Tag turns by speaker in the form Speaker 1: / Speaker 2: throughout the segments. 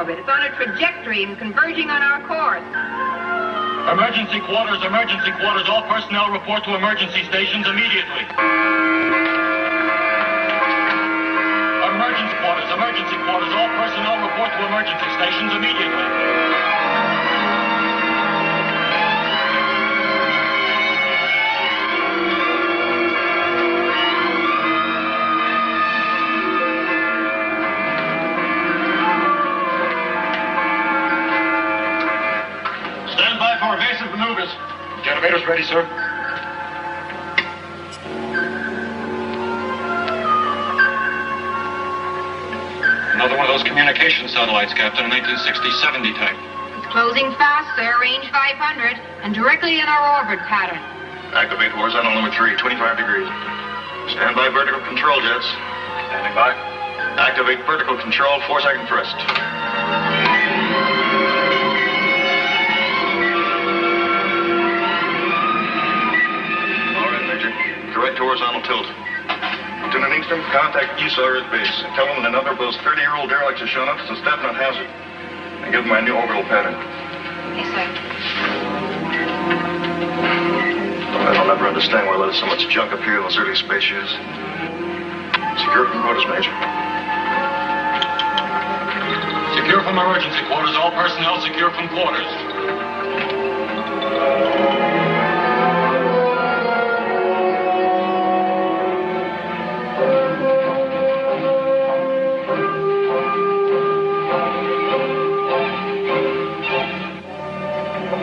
Speaker 1: orbit. It's on a trajectory and converging on our course.
Speaker 2: Emergency quarters, emergency quarters. All personnel report to emergency stations immediately. Emergency quarters, emergency quarters. All personnel report to emergency stations immediately. Stand by for evasive maneuvers. Generators ready, sir. Another one of those communication satellites, Captain, 1960-70 type.
Speaker 1: It's closing fast, sir. Range 500 and directly in our orbit pattern.
Speaker 2: Activate horizontal number 3, 25 degrees. Stand by vertical control jets. Standing by. Activate vertical control, 4-second thrust. All right, Major. Correct horizontal tilt. Lieutenant Engstrom, contact Usar at base and tell them that another of those 30-year-old derelicts has shown up. It's a definite hazard. And give them my new orbital pattern.
Speaker 1: Yes, sir.
Speaker 2: I'll never understand why there's so much junk up here in those early space years. Secure from quarters, Major. Secure from emergency quarters. All personnel secure from quarters.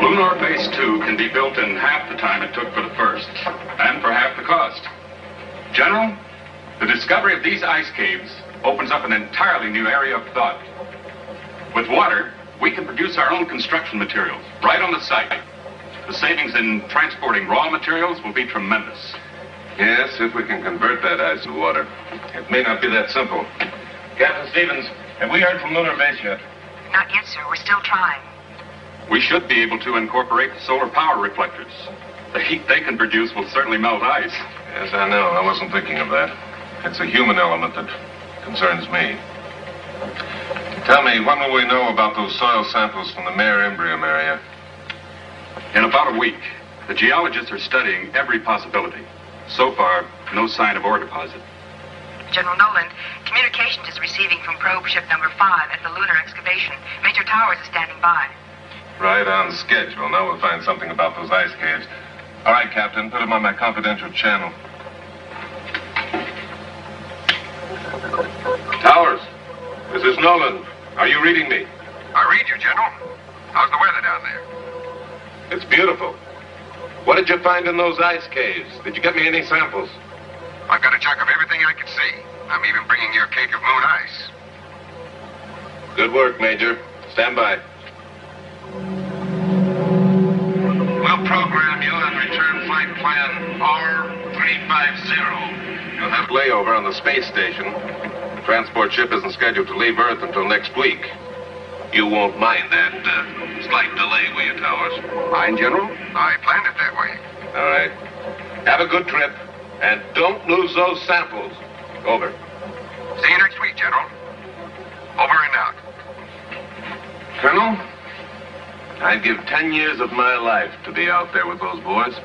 Speaker 2: Lunar Base 2 can be built in half the time it took for the first, and for half the cost. General, the discovery of these ice caves opens up an entirely new area of thought. With water, we can produce our own construction materials right on the site. The savings in transporting raw materials will be tremendous.
Speaker 3: Yes, if we can convert that ice to water. It may not be that simple. Captain Stevens, have we heard from Lunar Base yet?
Speaker 4: Not yet, sir. We're still trying.
Speaker 2: We should be able to incorporate solar power reflectors. The heat they can produce will certainly melt ice.
Speaker 3: Yes, I know. I wasn't thinking of that. It's a human element that concerns me. Tell me, when will we know about those soil samples from the Mare Imbrium area?
Speaker 2: In about a week. The geologists are studying every possibility. So far, no sign of ore deposit.
Speaker 4: General Knowland, communications is receiving from probe ship number 5 at the lunar excavation. Major Towers is standing by.
Speaker 3: Right on schedule. Now we'll find something about those ice caves. All right, Captain, put them on my confidential channel. Towers, this is Knowland. Are you reading me?
Speaker 5: I read you, General. How's the weather down there?
Speaker 3: It's beautiful. What did you find in those ice caves? Did you get me any samples?
Speaker 5: I've got a chunk of everything I can see. I'm even bringing you a cake of moon ice.
Speaker 3: Good work, Major. Stand by.
Speaker 5: We'll program you and return flight plan R350.
Speaker 3: You'll have layover on the space station. The transport ship isn't scheduled to leave Earth until next week. You won't mind that slight delay, will you, Towers?
Speaker 5: Mind, General? I planned it that way.
Speaker 3: All right. Have a good trip. And don't lose those samples. Over.
Speaker 5: See you next week, General. Over and out.
Speaker 3: Colonel, I'd give 10 years of my life to be out there with those boys.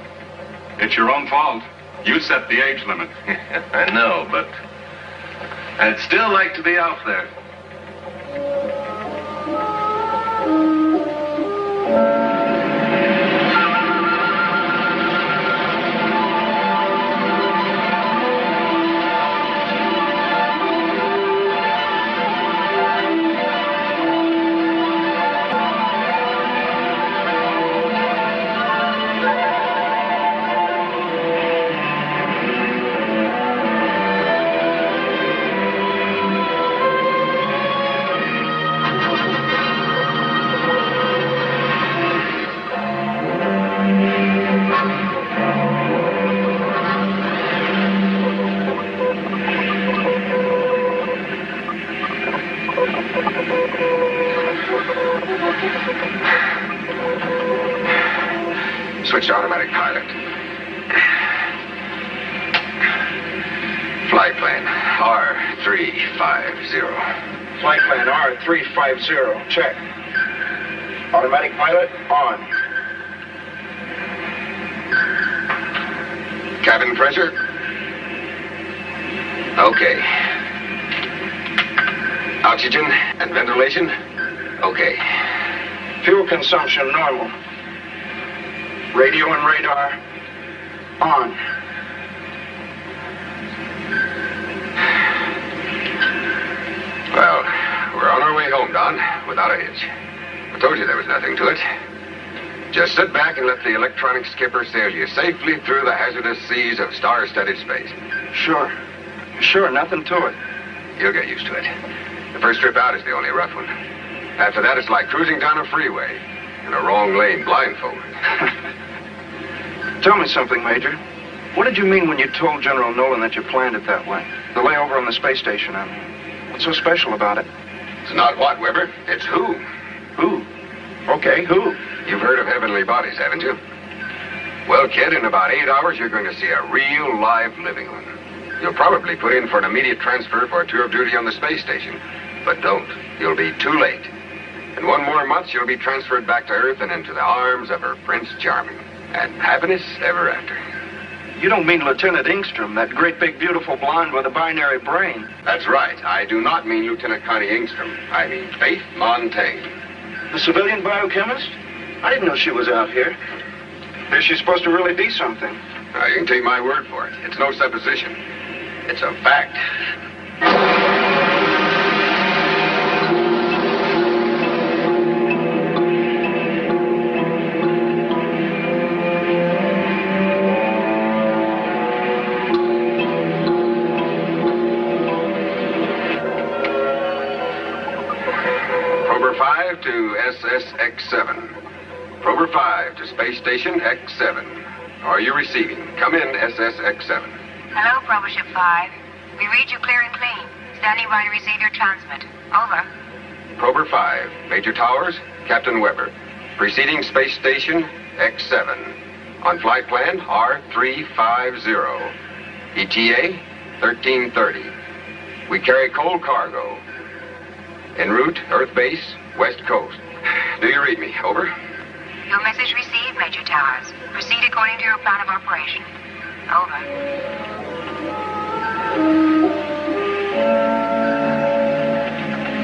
Speaker 2: It's your own fault. You set the age limit.
Speaker 3: I know, but I'd still like to be out there.
Speaker 5: Switch to automatic pilot. Flight plan R350.
Speaker 6: Flight plan R350. Check. Automatic pilot on.
Speaker 5: Cabin pressure? Okay. Oxygen and ventilation? Okay.
Speaker 6: Fuel consumption normal. Radio and radar on.
Speaker 5: Well, we're on our way home, Don, without a hitch. I told you there was nothing to it. Just sit back and let the electronic skipper sail you safely through the hazardous seas of star-studded space.
Speaker 6: Sure. Sure, nothing to it.
Speaker 5: You'll get used to it. The first trip out is the only rough one. After that, it's like cruising down a freeway in a wrong lane blindfolded.
Speaker 6: Tell me something, Major. What did you mean when you told General Knowland that you planned it that way? The layover on the space station, I mean. What's so special about it?
Speaker 5: It's not what, Weber. It's who.
Speaker 6: Who? Okay, who?
Speaker 5: You've heard of heavenly bodies, haven't you? Well, kid, in about 8 hours, you're going to see a real, live, living one. You'll probably put in for an immediate transfer for a tour of duty on the space station. But don't. You'll be too late. In 1 more month, you'll be transferred back to Earth and into the arms of her Prince Charming. And happiness ever after.
Speaker 6: You don't mean Lieutenant Engstrom, that great big beautiful blonde with a binary brain.
Speaker 5: That's right. I do not mean Lieutenant Connie Engstrom. I mean Faith Montaine.
Speaker 6: The civilian biochemist? I didn't know she was out here. Is she supposed to really be something?
Speaker 5: Now, you can take my word for it. It's no supposition. It's a fact. To SSX-7. Prober 5 to Space Station X-7. Are you receiving? Come in, SSX-7.
Speaker 4: Hello, Prober Ship 5. We read you clear and clean. Standing by to receive your transmit. Over.
Speaker 5: Prober 5. Major Towers, Captain Weber. Preceding Space Station X-7. On flight plan R350. ETA 1330. We carry coal cargo. En route, Earth Base, West Coast. Do you read me? Over.
Speaker 4: Your message received, Major Towers. Proceed according to your plan of operation. Over.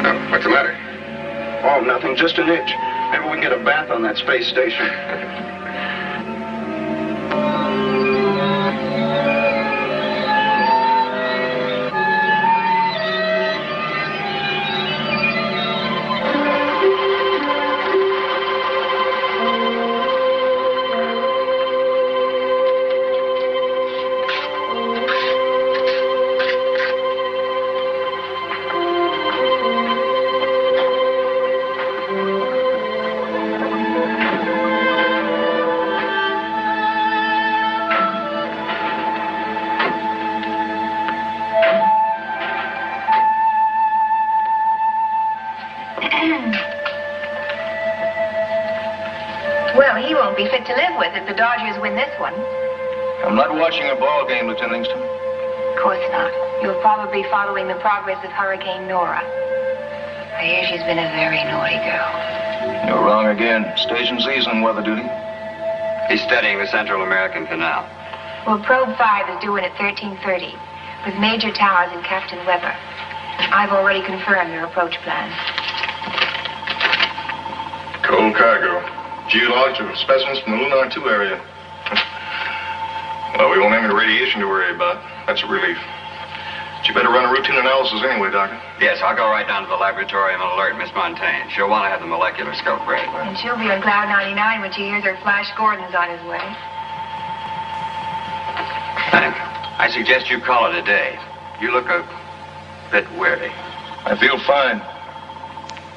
Speaker 5: Oh, what's the matter?
Speaker 6: Oh, nothing. Just an itch. Maybe we can get a bath on that space station.
Speaker 7: I'm not watching a ball game, Lieutenant Engstrom.
Speaker 4: Of course not. You'll probably be following the progress of Hurricane Nora. I hear she's been a very naughty girl.
Speaker 7: You're wrong again. Station Z's on weather duty.
Speaker 8: He's studying the Central American Canal.
Speaker 4: Well, Probe 5 is due in at 1330 with Major Towers and Captain Weber. I've already confirmed their approach plans.
Speaker 7: Coal cargo. Geological specimens from the Lunar 2 area. Well, we won't have any radiation to worry about. That's a relief. But you better run a routine analysis anyway, Doctor.
Speaker 8: Yes, I'll go right down to the laboratory and alert Miss Montaine. She'll want to have the molecular scope ready.
Speaker 4: And she'll be on cloud 99 when she hears her Flash Gordon's on his way.
Speaker 8: Hank, I suggest you call it a day. You look a bit weary.
Speaker 7: I feel fine.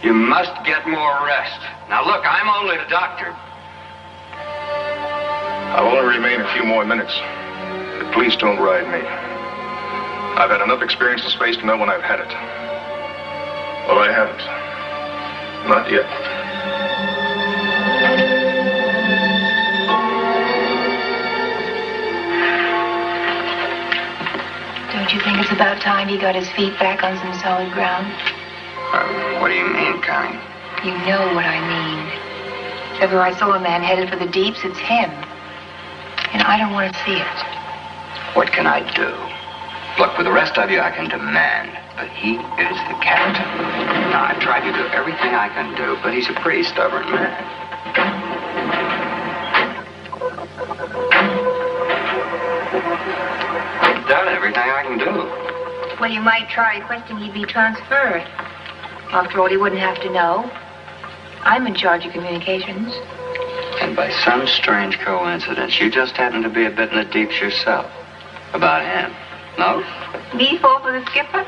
Speaker 8: You must get more rest. Now, look, I'm only the doctor.
Speaker 7: I'll only remain a few more minutes. But please don't ride me. I've had enough experience in space to know when I've had it. Well, I haven't. Not yet.
Speaker 4: Don't you think it's about time he got his feet back on some solid ground?
Speaker 5: What do you mean, Connie?
Speaker 4: You know what I mean. If ever I saw a man headed for the deeps, it's him. And I don't want to see it.
Speaker 5: What can I do? Look, with the rest of you, I can demand. But he is the captain. Now, I've tried to do everything I can do, but he's a pretty stubborn man. I've done everything I can do.
Speaker 4: Well, you might try requesting he be transferred. After all, he wouldn't have to know. I'm in charge of communications.
Speaker 5: And by some strange coincidence, you just happen to be a bit in the deeps yourself. About him. No?
Speaker 4: Me fall for the skipper?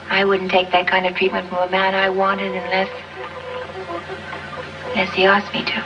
Speaker 4: I wouldn't take that kind of treatment from a man I wanted unless he asked me to.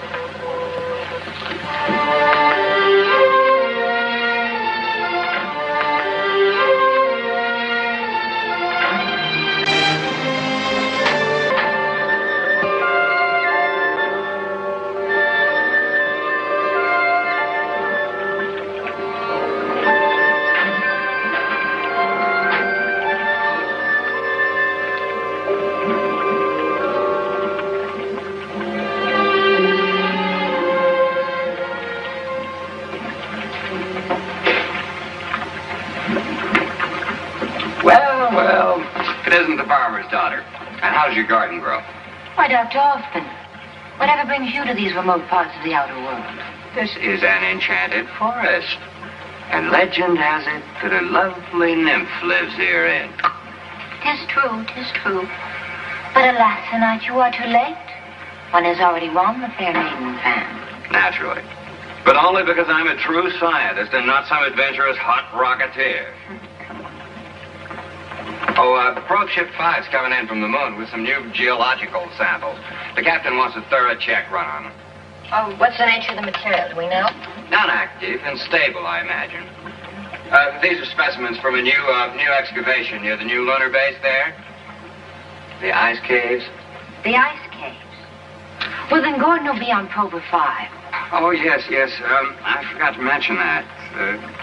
Speaker 5: How's your garden grow?
Speaker 9: Why, Dr. Hoffman, whatever brings you to these remote parts of the outer world?
Speaker 5: This is an enchanted forest. And legend has it that a lovely nymph lives herein.
Speaker 9: 'Tis true, 'tis true. But alas, tonight you are too late. One has already won the fair maiden's hand.
Speaker 5: Naturally. But only because I'm a true scientist and not some adventurous hot rocketeer. Probe Ship 5's coming in from the moon with some new geological samples. The captain wants a thorough check run on them.
Speaker 9: Oh, what's the nature of the material? Do we know?
Speaker 5: Non-active and stable, I imagine. These are specimens from a new excavation near the new lunar base there. The ice caves.
Speaker 9: The ice caves? Well, then Gordon will be on Prober 5.
Speaker 5: Oh, yes. I forgot to mention that.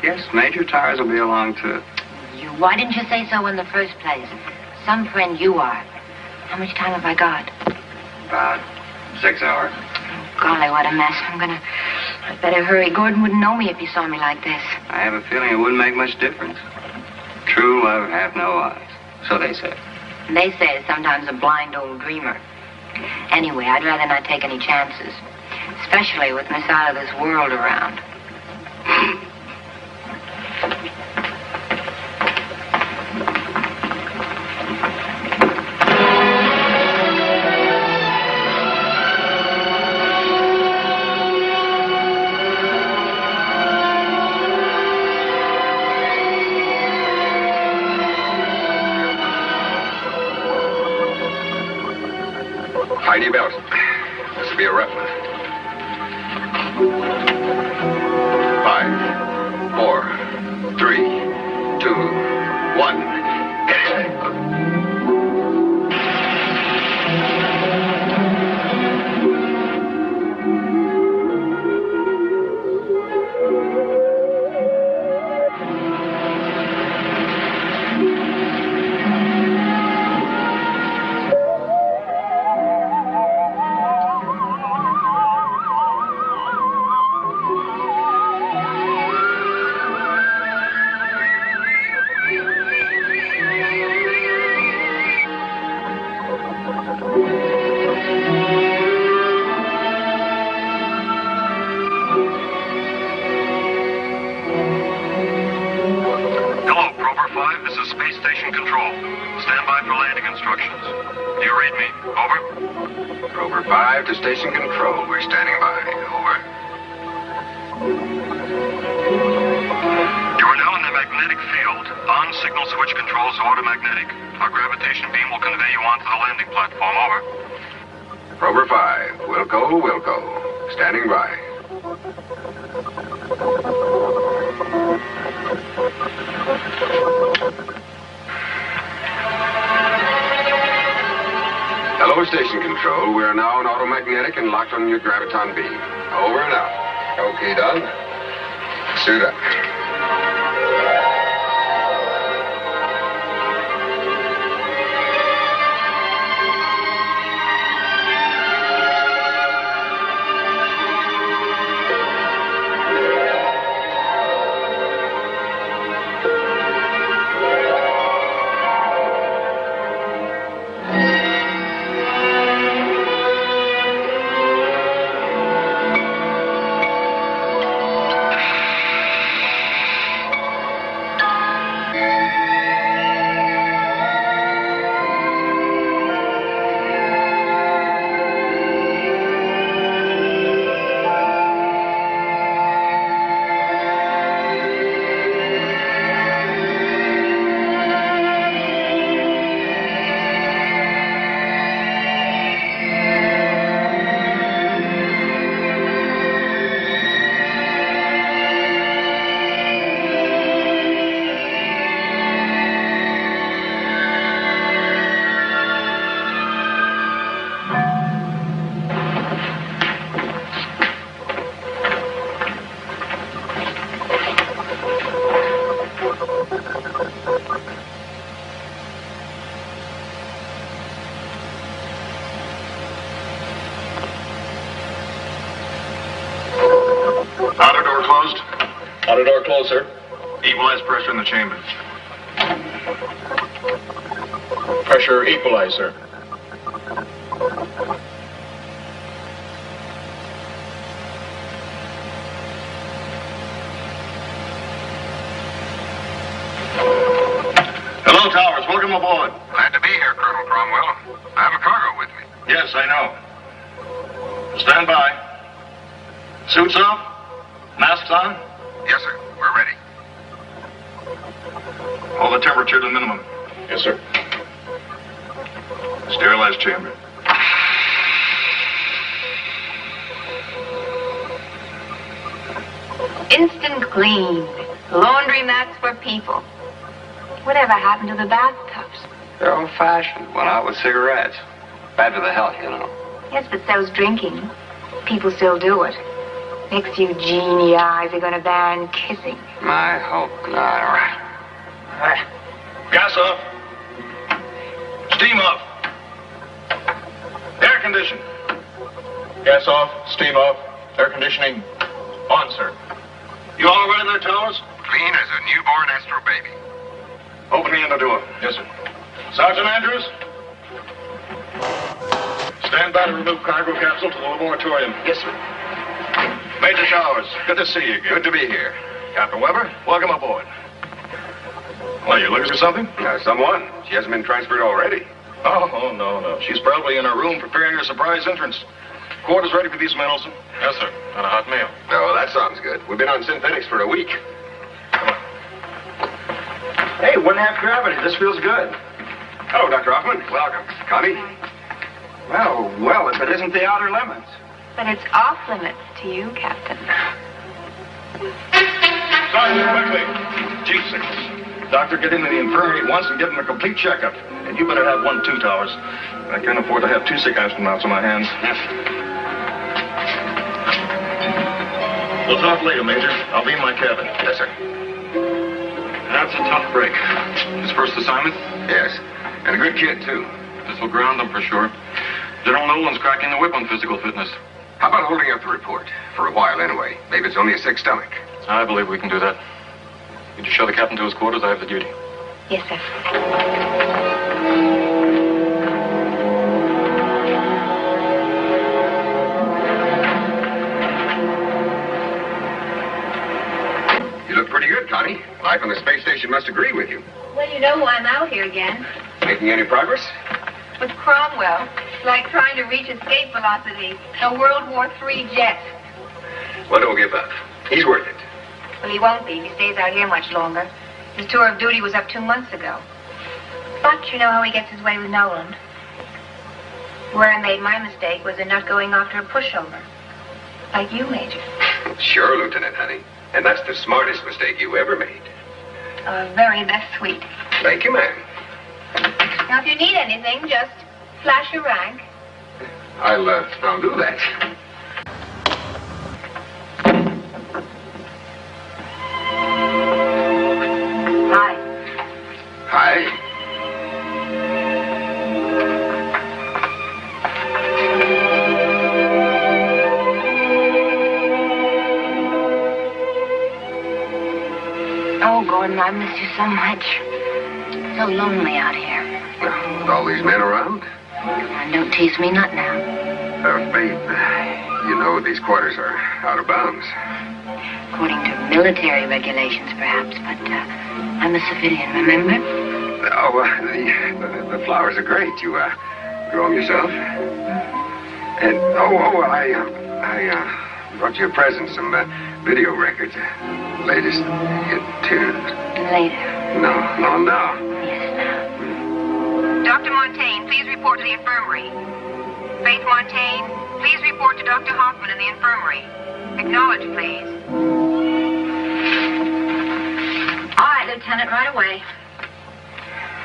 Speaker 5: Yes, Major Tars will be along, too.
Speaker 9: Why didn't you say so in the first place? Some friend you are. How much time have I got?
Speaker 5: About 6 hours.
Speaker 9: Golly, what a mess. I'd better hurry. Gordon wouldn't know me if he saw me like this.
Speaker 5: I have a feeling it wouldn't make much difference. True love hath no eyes. So they say.
Speaker 9: They say it's sometimes a blind old dreamer. Anyway, I'd rather not take any chances. Especially with Miss out of this world around.
Speaker 5: Tidy belt. This will be a rough one. 5, 4, 3, 2, 1. Get it. On your graviton beam. Over and out. Okay, done. Suit up.
Speaker 7: Outer door closed, sir. Equalize pressure in the chamber. Pressure equalized, sir. Hello, Towers. Welcome aboard.
Speaker 5: Glad to be here, Colonel Cromwell. I have a cargo with me.
Speaker 7: Yes, I know. Stand by. Suits off? Masks on?
Speaker 5: Yes, sir. We're ready.
Speaker 7: Hold the temperature to the minimum. Yes, sir. Sterilized chamber.
Speaker 4: Instant clean. Laundry mats for people. Whatever happened to the bathtubs?
Speaker 8: They're old-fashioned. Went out with cigarettes. Bad for the health, you know.
Speaker 4: Yes, but so's drinking. People still do it. Next few genie eyes are going to ban kissing.
Speaker 8: I hope not. All right.
Speaker 7: Gas off. Steam off. Air condition. Gas off. Steam off. Air conditioning on, sir. You all right in there, Towers?
Speaker 5: Clean as a newborn Astro baby.
Speaker 7: Open the inner door. Yes, sir. Sergeant Andrews? Stand by to remove cargo capsule to the laboratorium. Yes, sir. Major Towers, good to see you again.
Speaker 5: Good to be here.
Speaker 7: Captain Weber, welcome aboard. Well, you looking for something?
Speaker 5: Someone. She hasn't been transferred already.
Speaker 7: Oh, no. She's probably in her room preparing her surprise entrance. Quarters ready for these men, Olsen? Yes, sir. On a hot meal.
Speaker 5: Oh, that sounds good. We've been on synthetics for a week.
Speaker 7: Come on.
Speaker 6: Hey, 1/2 gravity. This feels good.
Speaker 5: Hello, Dr. Hoffman. Welcome. Connie?
Speaker 6: Well, if it isn't the outer limits.
Speaker 4: But it's off limits to you, Captain.
Speaker 7: Sergeant, quickly. G6. Doctor, get into the infirmary at once and give him a complete checkup. And you better have one, too, Towers. I can't afford to have 2 sick astronauts on my hands.
Speaker 5: Yes.
Speaker 7: We'll talk later, Major. I'll be in my cabin.
Speaker 5: Yes, sir.
Speaker 2: That's a tough break. His first assignment?
Speaker 5: Yes. And a good kid, too.
Speaker 2: This will ground him for sure. General Knowland's cracking the whip on physical fitness.
Speaker 5: How about holding up the report? For a while, anyway. Maybe it's only a sick stomach.
Speaker 2: I believe we can do that. You just show the captain to his quarters. I have the duty.
Speaker 4: Yes, sir.
Speaker 5: You look pretty good, Connie. Life on the space station must agree with you.
Speaker 4: Well, you know why I'm out here again.
Speaker 5: Making any progress?
Speaker 4: With Cromwell. It's like trying to reach escape velocity. A World War III jet.
Speaker 5: Well, don't give up. He's worth it.
Speaker 4: Well, he won't be if he stays out here much longer. His tour of duty was up 2 months ago. But you know how he gets his way with Knowland. Where I made my mistake was in not going after a pushover. Like you, Major.
Speaker 5: Sure, Lieutenant, honey. And that's the smartest mistake you ever made.
Speaker 4: Very best sweet.
Speaker 5: Thank you, ma'am.
Speaker 4: Now, if you need anything, just flash your rank.
Speaker 5: I'll do that.
Speaker 4: Hi.
Speaker 5: Hi.
Speaker 9: Oh, Gordon, I miss you so much. So lonely out here.
Speaker 5: With all these men around?
Speaker 9: Don't tease me not now.
Speaker 5: Faith, you know these quarters are out of bounds.
Speaker 9: According to military regulations, perhaps, but I'm a civilian, remember?
Speaker 5: Oh, the flowers are great. You grow them yourself? And I brought you a present, some video records, latest hit tunes.
Speaker 9: Later.
Speaker 5: No.
Speaker 9: Yes, now.
Speaker 4: Dr. Montaine, please report to the infirmary. Faith Montaine, please report to Dr. Hoffman in the infirmary. Acknowledge, please.
Speaker 9: All right, Lieutenant, right away.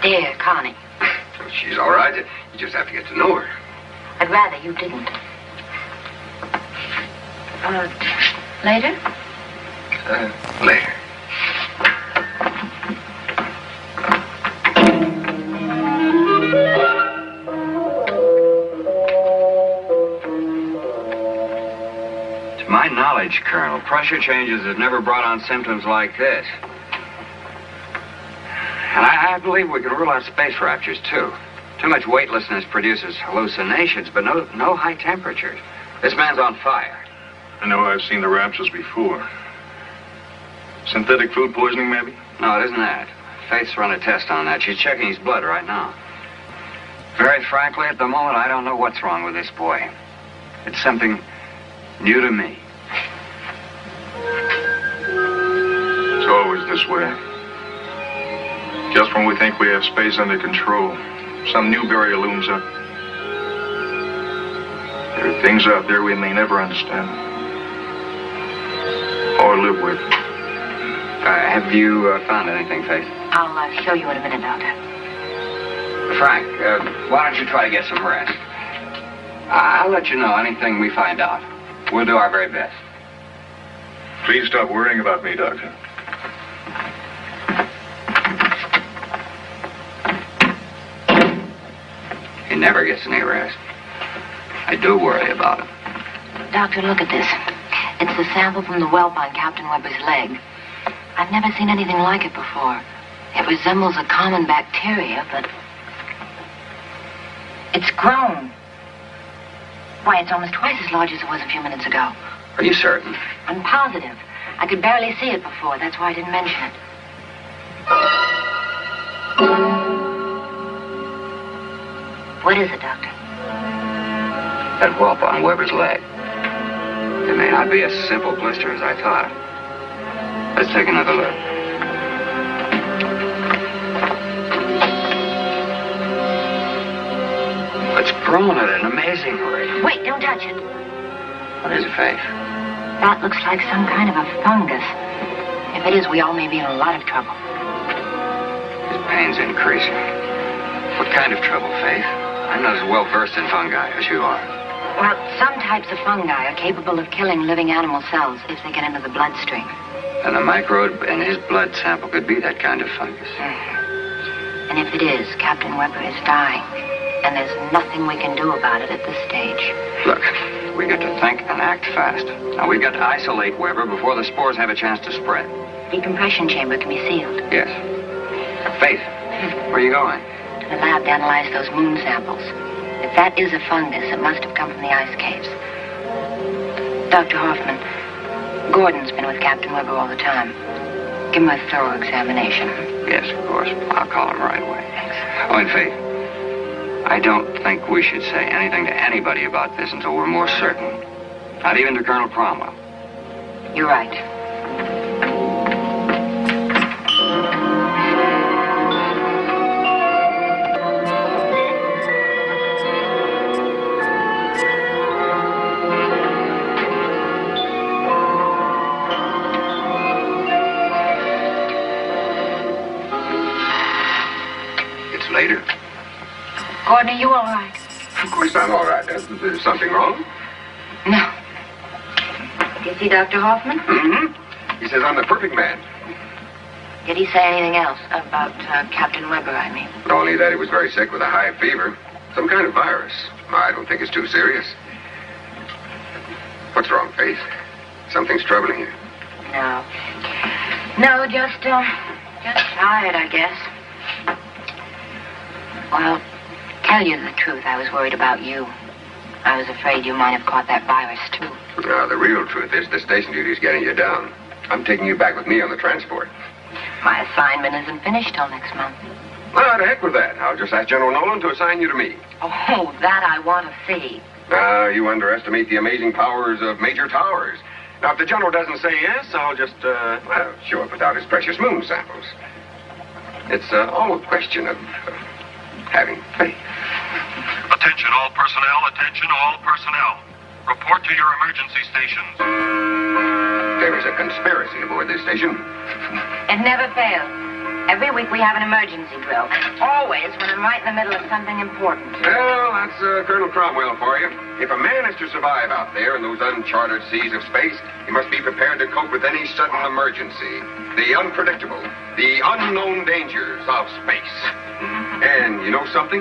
Speaker 9: Dear Connie.
Speaker 5: She's all right. You just have to get to know her.
Speaker 9: I'd rather you didn't. Later?
Speaker 5: Later.
Speaker 8: To my knowledge, Colonel, pressure changes have never brought on symptoms like this. And I believe we can rule out space raptures, too. Too much weightlessness produces hallucinations, but no high temperatures. This man's on fire.
Speaker 7: I know I've seen the raptures before. Synthetic food poisoning, maybe?
Speaker 8: No, it isn't that. Faith's run a test on that. She's checking his blood right now. Very frankly, at the moment, I don't know what's wrong with this boy. It's something new to me.
Speaker 7: It's always this way. Just when we think we have space under control, some new barrier looms up. There are things out there we may never understand or live with.
Speaker 8: Have you found anything, Faith?
Speaker 9: I'll show you in a minute, Doctor.
Speaker 8: Frank, why don't you try to get some rest? I'll let you know anything we find out. We'll do our very best.
Speaker 7: Please stop worrying about me, Doctor.
Speaker 8: He never gets any rest. I do worry about him.
Speaker 9: Doctor, look at this. It's the sample from the whelp on Captain Weber's leg. I've never seen anything like it before. It resembles a common bacteria, but it's grown. Why, it's almost twice as large as it was a few minutes ago.
Speaker 8: Are you certain?
Speaker 9: I'm positive. I could barely see it before. That's why I didn't mention it. What is it, Doctor?
Speaker 8: That whelp on Weber's leg. It may not be as simple blister as I thought. Let's take another look. It's grown at an amazing rate.
Speaker 9: Wait, don't touch it.
Speaker 8: What is it, Faith?
Speaker 9: That looks like some kind of a fungus. If it is, we all may be in a lot of trouble.
Speaker 8: His pain's increasing. What kind of trouble, Faith? I'm not as well versed in fungi as you are.
Speaker 9: Well, some types of fungi are capable of killing living animal cells if they get into the bloodstream.
Speaker 8: And the microbe in his blood sample could be that kind of fungus.
Speaker 9: And if it is, Captain Weber is dying. And there's nothing we can do about it at this stage.
Speaker 8: Look, we got to think and act fast. Now, we've got to isolate Weber before the spores have a chance to spread.
Speaker 9: Decompression chamber can be sealed.
Speaker 8: Yes. Faith, where are you going?
Speaker 9: To the lab to analyze those moon samples. If that is a fungus, it must have come from the ice caves. Dr. Hoffman, Gordon's been with Captain Weber all the time. Give him a thorough examination.
Speaker 8: Yes, of course. I'll call him right away.
Speaker 9: Thanks.
Speaker 8: Oh, and Faith, I don't think we should say anything to anybody about this until we're more certain. Not even to Colonel Cromwell.
Speaker 9: You're right.
Speaker 5: Later.
Speaker 9: Gordon, are you all right?
Speaker 5: Of course I'm all right. There's something wrong?
Speaker 9: No. Did you see Dr. Hoffman?
Speaker 5: Mm-hmm. He says I'm the perfect man.
Speaker 9: Did he say anything else about Captain Weber, I mean?
Speaker 5: Only that he was very sick with a high fever. Some kind of virus. I don't think it's too serious. What's wrong, Faith? Something's troubling you.
Speaker 9: No. No, just tired, I guess. Well, tell you the truth, I was worried about you. I was afraid you might have caught that virus, too.
Speaker 5: No, the real truth is the station duty's getting you down. I'm taking you back with me on the transport.
Speaker 9: My assignment isn't finished till next month.
Speaker 5: Well, to heck with that. I'll just ask General Knowland to assign you to me.
Speaker 9: Oh, that I want to see.
Speaker 5: You underestimate the amazing powers of Major Towers. Now, if the General doesn't say yes, I'll just, show up without his precious moon samples. It's all a question of having faith.
Speaker 10: Attention all personnel, attention all personnel. Report to your emergency stations.
Speaker 5: There is a conspiracy aboard this station.
Speaker 9: It never fails. Every week we have an emergency drill. Always when I'm right in the middle of something important.
Speaker 5: Well, that's Colonel Cromwell for you. If a man is to survive out there in those uncharted seas of space, he must be prepared to cope with any sudden emergency. The unpredictable, the unknown dangers of space. And you know something?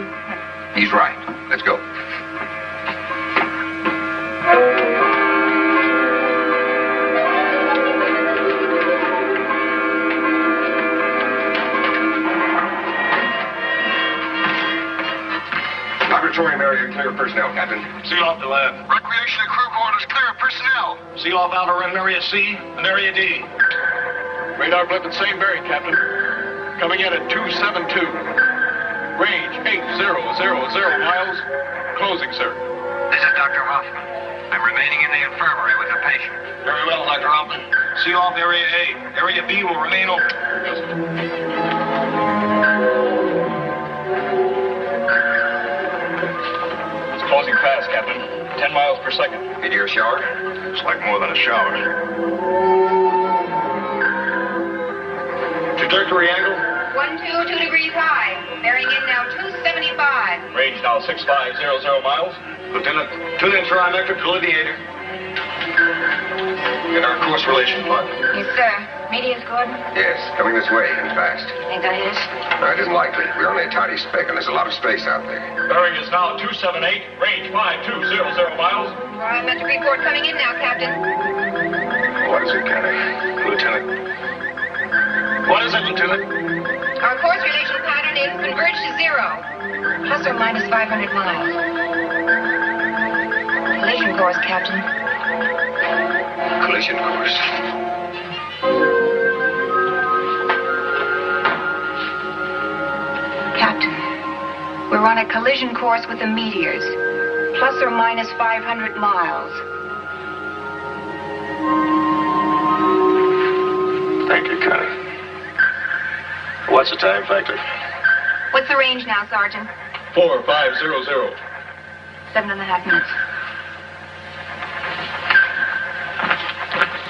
Speaker 5: He's right. Let's go. clear of personnel, Captain.
Speaker 7: Seal off the lab.
Speaker 10: Recreation and crew quarters clear of personnel.
Speaker 7: Seal off outer rim area C and area D. Radar blip at same bearing, Captain. Coming in at 272. Range 8000 miles. Closing, sir.
Speaker 8: This is Dr. Hoffman. I'm remaining in the infirmary with a patient.
Speaker 7: Very well, Dr. Hoffman. Seal off area A. Area B will remain open. Yes, sir. It's closing fast, Captain. 10 miles per second.
Speaker 5: Meteor shower?
Speaker 7: It's like more than a shower. Trajectory angle?
Speaker 1: 122 degrees high. Bearing in now 275.
Speaker 7: Range now 6500 miles. Lieutenant, tune in trimetric delineator. Get our course relation plot.
Speaker 4: Yes, sir. Meteors, Gordon?
Speaker 5: Yes, coming this way and fast.
Speaker 4: Think I hit us?
Speaker 5: No, it isn't likely. We're only a tiny speck, and there's a lot of space out there.
Speaker 7: Bearing is now 278. Range 5200 miles.
Speaker 1: Trimetric report coming in now, Captain.
Speaker 7: What is it, Connie? Lieutenant. What is it, Lieutenant?
Speaker 1: Our course relation pattern is converged to 0.
Speaker 4: Plus or minus 500 miles. Collision course, Captain.
Speaker 5: Collision course.
Speaker 4: Captain, we're on a collision course with the meteors. Plus or minus 500 miles.
Speaker 7: Thank you, Connie. What's the time factor?
Speaker 1: What's the range now, Sergeant?
Speaker 7: 4500.
Speaker 4: 7.5 minutes.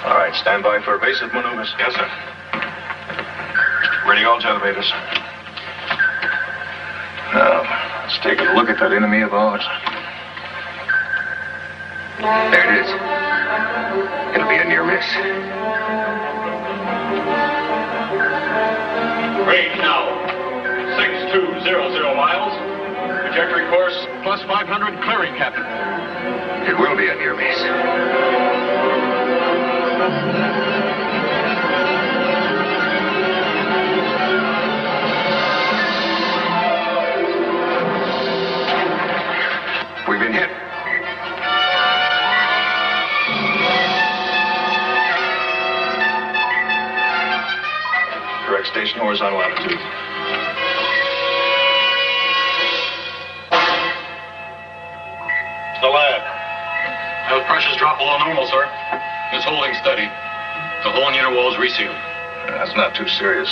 Speaker 7: All right, stand by for evasive maneuvers. Yes, sir. Ready all elevators. Now, let's take a look at that enemy of ours.
Speaker 5: There it is. It'll be a near miss.
Speaker 7: Range now 6200 miles. Trajectory course plus 500 clearing, Captain.
Speaker 5: It will be a near miss. We've been hit.
Speaker 7: Correct station horizontal altitude. It's the lab. Those pressures drop below normal, sir. It's holding steady. The whole inner wall is resealed. That's not too serious.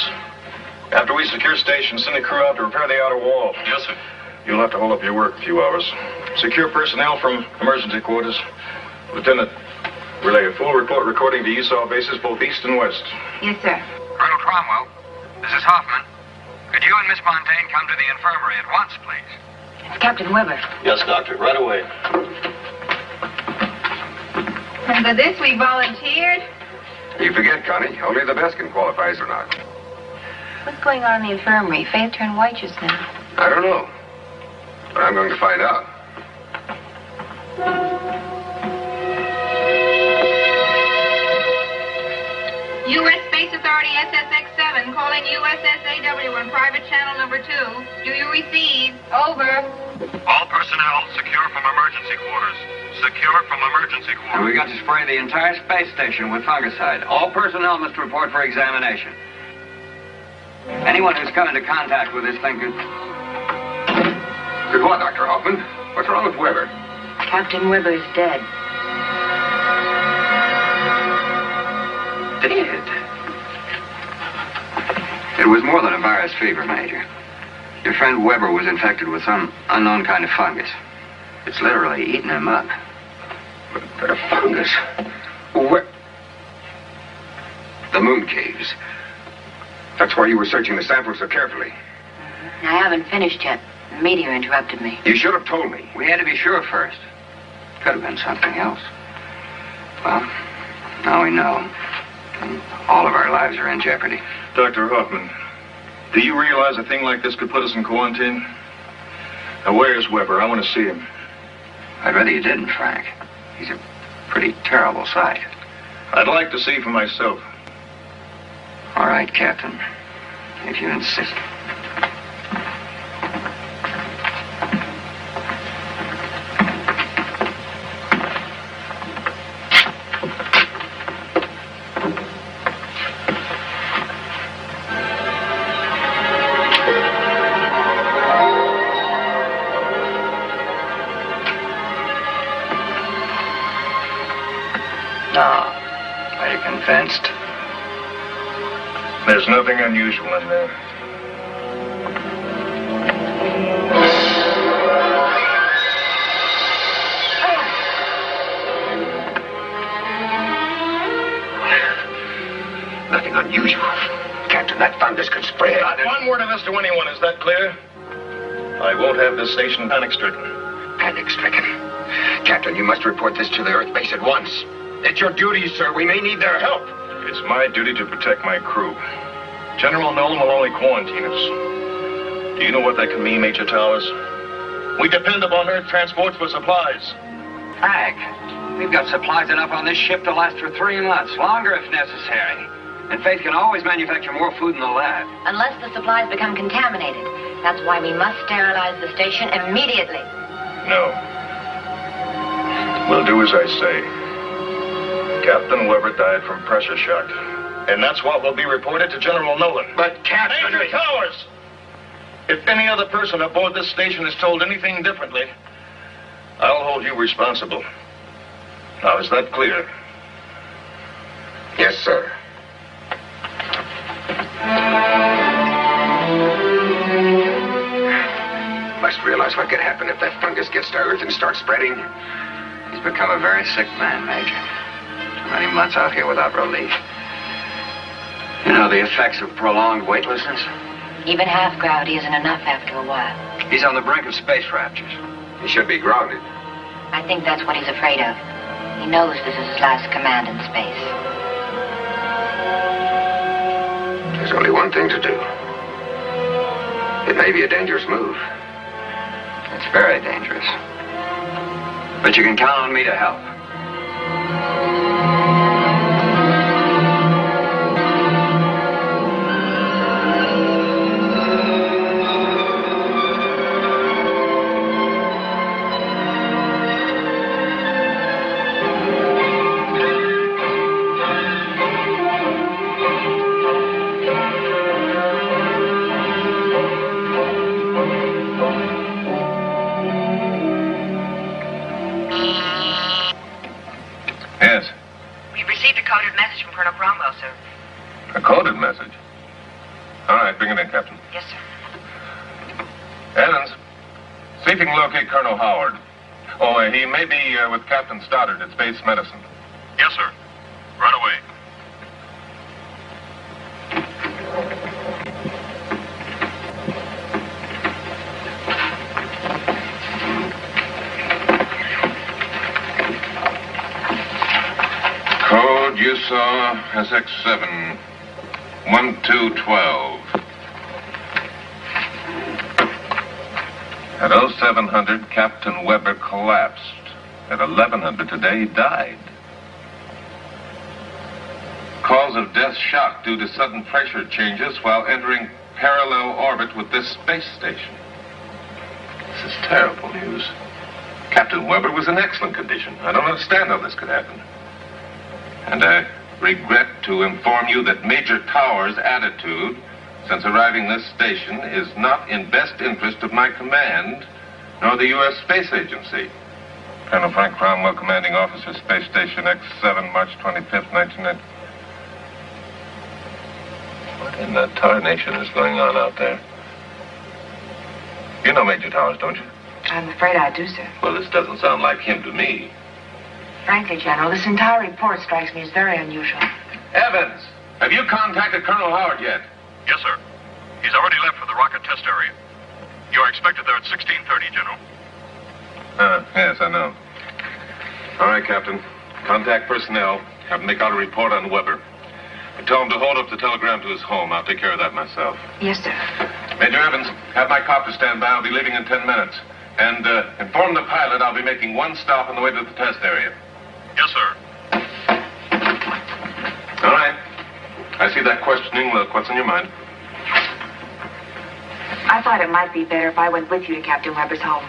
Speaker 7: After we secure station, send a crew out to repair the outer wall. Yes, sir. You'll have to hold up your work a few hours. Secure personnel from emergency quarters. Lieutenant, relay a full report recording to Esau bases both east and west.
Speaker 4: Yes, sir.
Speaker 8: Colonel Cromwell, this is Hoffman. Could you and Miss Montaine come to the infirmary at once, please?
Speaker 4: It's Captain Weber.
Speaker 7: Yes, Doctor. Right away.
Speaker 1: And for this we volunteered.
Speaker 5: You forget, Connie. Only the best can qualify as or not.
Speaker 4: What's going on in the infirmary? Faith turned white just now.
Speaker 5: I don't know. But I'm going to find out.
Speaker 1: U.S. Space Authority SSX-7 calling USSAW on private channel number 2. Do you receive? Over.
Speaker 10: All personnel secure from emergency quarters. Secure from emergency
Speaker 8: And
Speaker 10: quarters.
Speaker 8: we got to spray the entire space station with fungicide. All personnel must report for examination. Anyone who's come into contact with this thing could...
Speaker 5: Good what, Dr. Hoffman? What's wrong with Weber?
Speaker 4: Captain Weber is dead.
Speaker 8: Dead. It was more than a virus fever, Major. Your friend Weber was infected with some unknown kind of fungus. It's literally eaten him up.
Speaker 5: But a fungus? Where? The moon caves. That's why you were searching the samples so carefully.
Speaker 4: I haven't finished yet. The meteor interrupted me.
Speaker 5: You should have told me.
Speaker 8: We had to be sure first. Could have been something else. Well, now we know. And all of our lives are in jeopardy.
Speaker 7: Dr. Hoffman, do you realize a thing like this could put us in quarantine? Now, where's Weber? I want to see him.
Speaker 8: I'd rather you didn't, Frank. He's a pretty terrible sight.
Speaker 7: I'd like to see for myself.
Speaker 8: All right, Captain. If you insist. convinced?
Speaker 7: There's nothing unusual in there.
Speaker 5: Nothing unusual. Captain, that fungus could spread.
Speaker 7: Not one word of this to anyone, is that clear? I won't have this station panic-stricken.
Speaker 5: Panic-stricken? Captain, you must report this to the Earth base at once. It's your duty, sir. We may need their help.
Speaker 7: It's my duty to protect my crew. General Knowland will only quarantine us. Do you know what that can mean, Major Towers? We depend upon Earth transports for supplies.
Speaker 8: Frank, we've got supplies enough on this ship to last for 3 months, longer if necessary. And Faith can always manufacture more food in the lab.
Speaker 9: Unless the supplies become contaminated. That's why we must sterilize the station immediately.
Speaker 7: No. We'll do as I say. Captain Weber died from pressure shock. And that's what will be reported to General Knowland.
Speaker 5: But, Captain...
Speaker 7: Major Towers! If any other person aboard this station is told anything differently, I'll hold you responsible. Now, is that clear?
Speaker 5: Yes, sir. Must realize what could happen if that fungus gets to Earth and starts spreading.
Speaker 8: He's become a very sick man, Major. Too many months out here without relief. You know the effects of prolonged weightlessness?
Speaker 9: Even half gravity isn't enough after a while.
Speaker 8: He's on the brink of space raptures.
Speaker 5: He should be grounded.
Speaker 9: I think that's what he's afraid of. He knows this is his last command in space.
Speaker 5: There's only one thing to do. It may be a dangerous move.
Speaker 8: It's very dangerous. But you can count on me to help.
Speaker 3: Yes.
Speaker 4: We've received a coded message from Colonel Cromwell, sir.
Speaker 3: A coded message? All right, bring it in, Captain.
Speaker 4: Yes, sir.
Speaker 3: Evans, see if you can locate Colonel Howard. Oh, he may be with Captain Stoddard at Space Medicine.
Speaker 10: Yes, sir. Right away.
Speaker 3: Code you saw SX7 1212. At 0700, Captain Weber collapsed. At 1100 today, he died. Cause of death shock due to sudden pressure changes while entering parallel orbit with this space station. This is terrible news. Captain Weber was in excellent condition. I don't understand how this could happen. And I regret to inform you that Major Towers' attitude since arriving this station is not in best interest of my command, nor the U.S. Space Agency. Colonel Frank Cromwell, Commanding Officer, Space Station X7, March 25th, 1990. What in the tarnation is going on out there? You know Major Towers, don't you?
Speaker 4: I'm afraid I do, sir.
Speaker 3: Well, this doesn't sound like him to me.
Speaker 4: Frankly, General, this entire report strikes me as very unusual.
Speaker 3: Evans, have you contacted Colonel Howard yet?
Speaker 10: Yes, sir. He's already left for the rocket test area. You are expected there at 16:30, General.
Speaker 3: Yes, I know. All right, Captain. Contact personnel. Have them make out a report on Weber. And tell him to hold up the telegram to his home. I'll take care of that myself.
Speaker 4: Yes, sir.
Speaker 3: Major Evans, have my copter stand by. I'll be leaving in 10 minutes. And inform the pilot I'll be making one stop on the way to the test area.
Speaker 10: Yes, sir.
Speaker 3: All right. I see that questioning look. What's on your mind?
Speaker 4: I thought it might be better if I went with you to Captain Weber's home.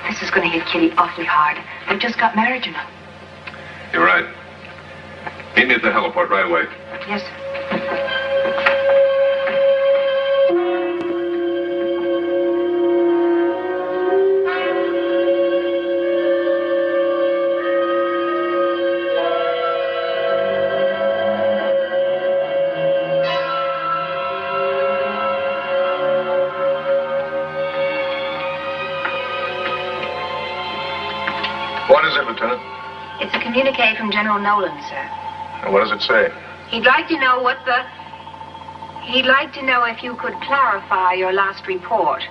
Speaker 4: This is going to hit Kitty awfully hard. They just got married, you know.
Speaker 3: You're right. Meet me at the heliport right away.
Speaker 4: Yes, sir.
Speaker 6: Lieutenant?
Speaker 4: It's a communique from General Knowland, sir.
Speaker 6: And what does it say?
Speaker 4: He'd like to know if you could clarify your last report.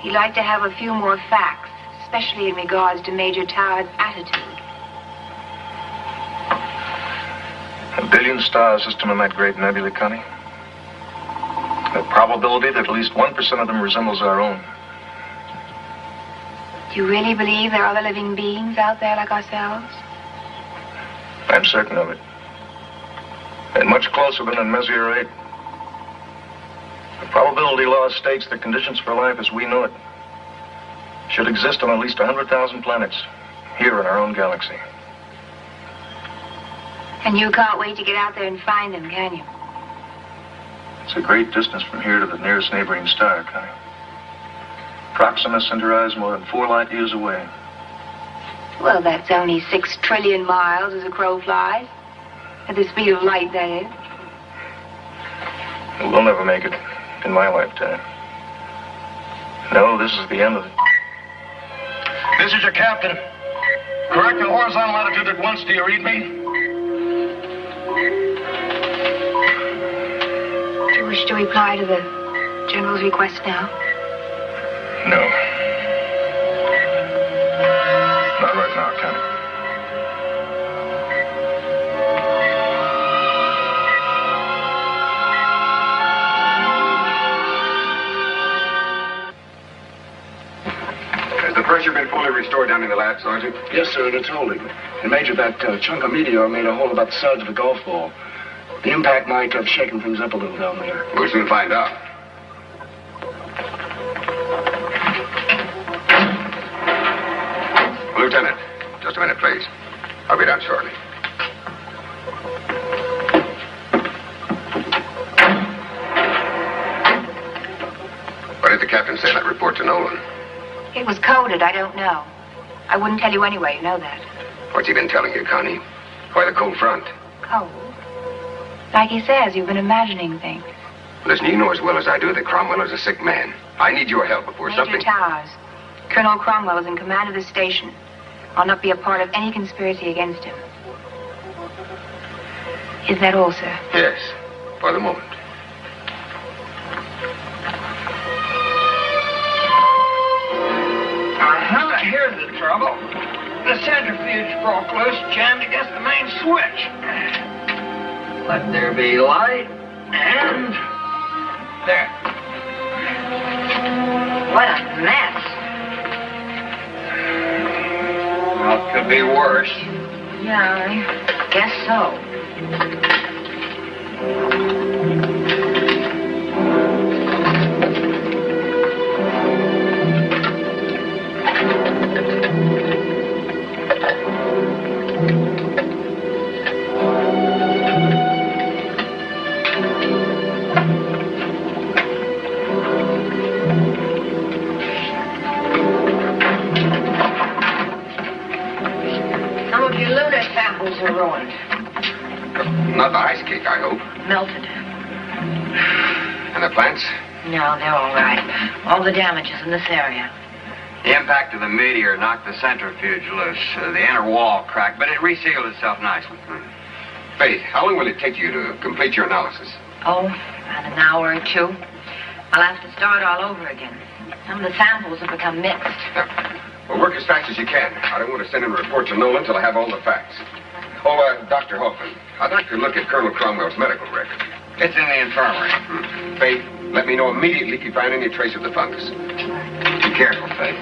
Speaker 4: He'd like to have a few more facts, especially in regards to Major Tower's attitude.
Speaker 6: A billion-star system in that great nebula, Connie. The probability that at least 1% of them resembles our own.
Speaker 4: Do you really believe there are other living beings out there like ourselves?
Speaker 6: I'm certain of it. And much closer than in Messier 8. The probability law states that conditions for life as we know it should exist on at least 100,000 planets here in our own galaxy.
Speaker 4: And you can't wait to get out there and find them, can you?
Speaker 6: It's a great distance from here to the nearest neighboring star, Connie. Proxima Centauri more than 4 light years away.
Speaker 4: Well, that's only 6 trillion miles as a crow flies. At the speed of light, that is.
Speaker 6: We'll never make it in my lifetime. No, this is the end of it.
Speaker 10: This is your captain. Correct the horizontal attitude at once. Do you read me?
Speaker 4: Do you wish to reply to the General's request now?
Speaker 6: No. Not right now, Connie.
Speaker 5: Has the pressure been fully restored down in the lab, Sergeant?
Speaker 6: Yes, sir, and it's holding. And Major, that chunk of meteor made a hole about the size of a golf ball. The impact might have shaken things up a little down there.
Speaker 5: We'll soon find out. Lieutenant, just a minute, please. I'll be down shortly. What did the captain say in that report to Knowland?
Speaker 4: It was coded. I don't know. I wouldn't tell you anyway. You know that.
Speaker 5: What's he been telling you, Connie? Why the cold front?
Speaker 4: Cold. Like he says, you've been imagining things.
Speaker 5: Listen, you know as well as I do that Cromwell is a sick man. I need your help before
Speaker 4: Major
Speaker 5: something...
Speaker 4: Towers. Colonel Cromwell is in command of this station. I'll not be a part of any conspiracy against him. Is that all, sir?
Speaker 5: Yes, for the moment.
Speaker 11: Here's the trouble. The centrifuge broke loose, jammed against the main switch. Let there be light, and there. What a mess. Well, it could be worse.
Speaker 9: Yeah, I guess so. Are ruined.
Speaker 5: Not the ice cake, I hope.
Speaker 9: Melted.
Speaker 5: And the plants?
Speaker 9: No, they're all right. All the damage is in this area.
Speaker 8: The impact of the meteor knocked the centrifuge loose. The inner wall cracked, but it resealed itself nicely.
Speaker 5: Faith, how long will it take you to complete your analysis?
Speaker 9: Oh, about an hour or two. I'll have to start all over again. Some of the samples have become mixed.
Speaker 5: Well, work as fast as you can. I don't want to send in a report to Knowland until I have all the facts. Oh, Dr. Hoffman, I'd like to look at Colonel Cromwell's medical record.
Speaker 8: It's in the infirmary.
Speaker 5: Faith, let me know immediately if you find any trace of the fungus.
Speaker 8: Be careful, Faith.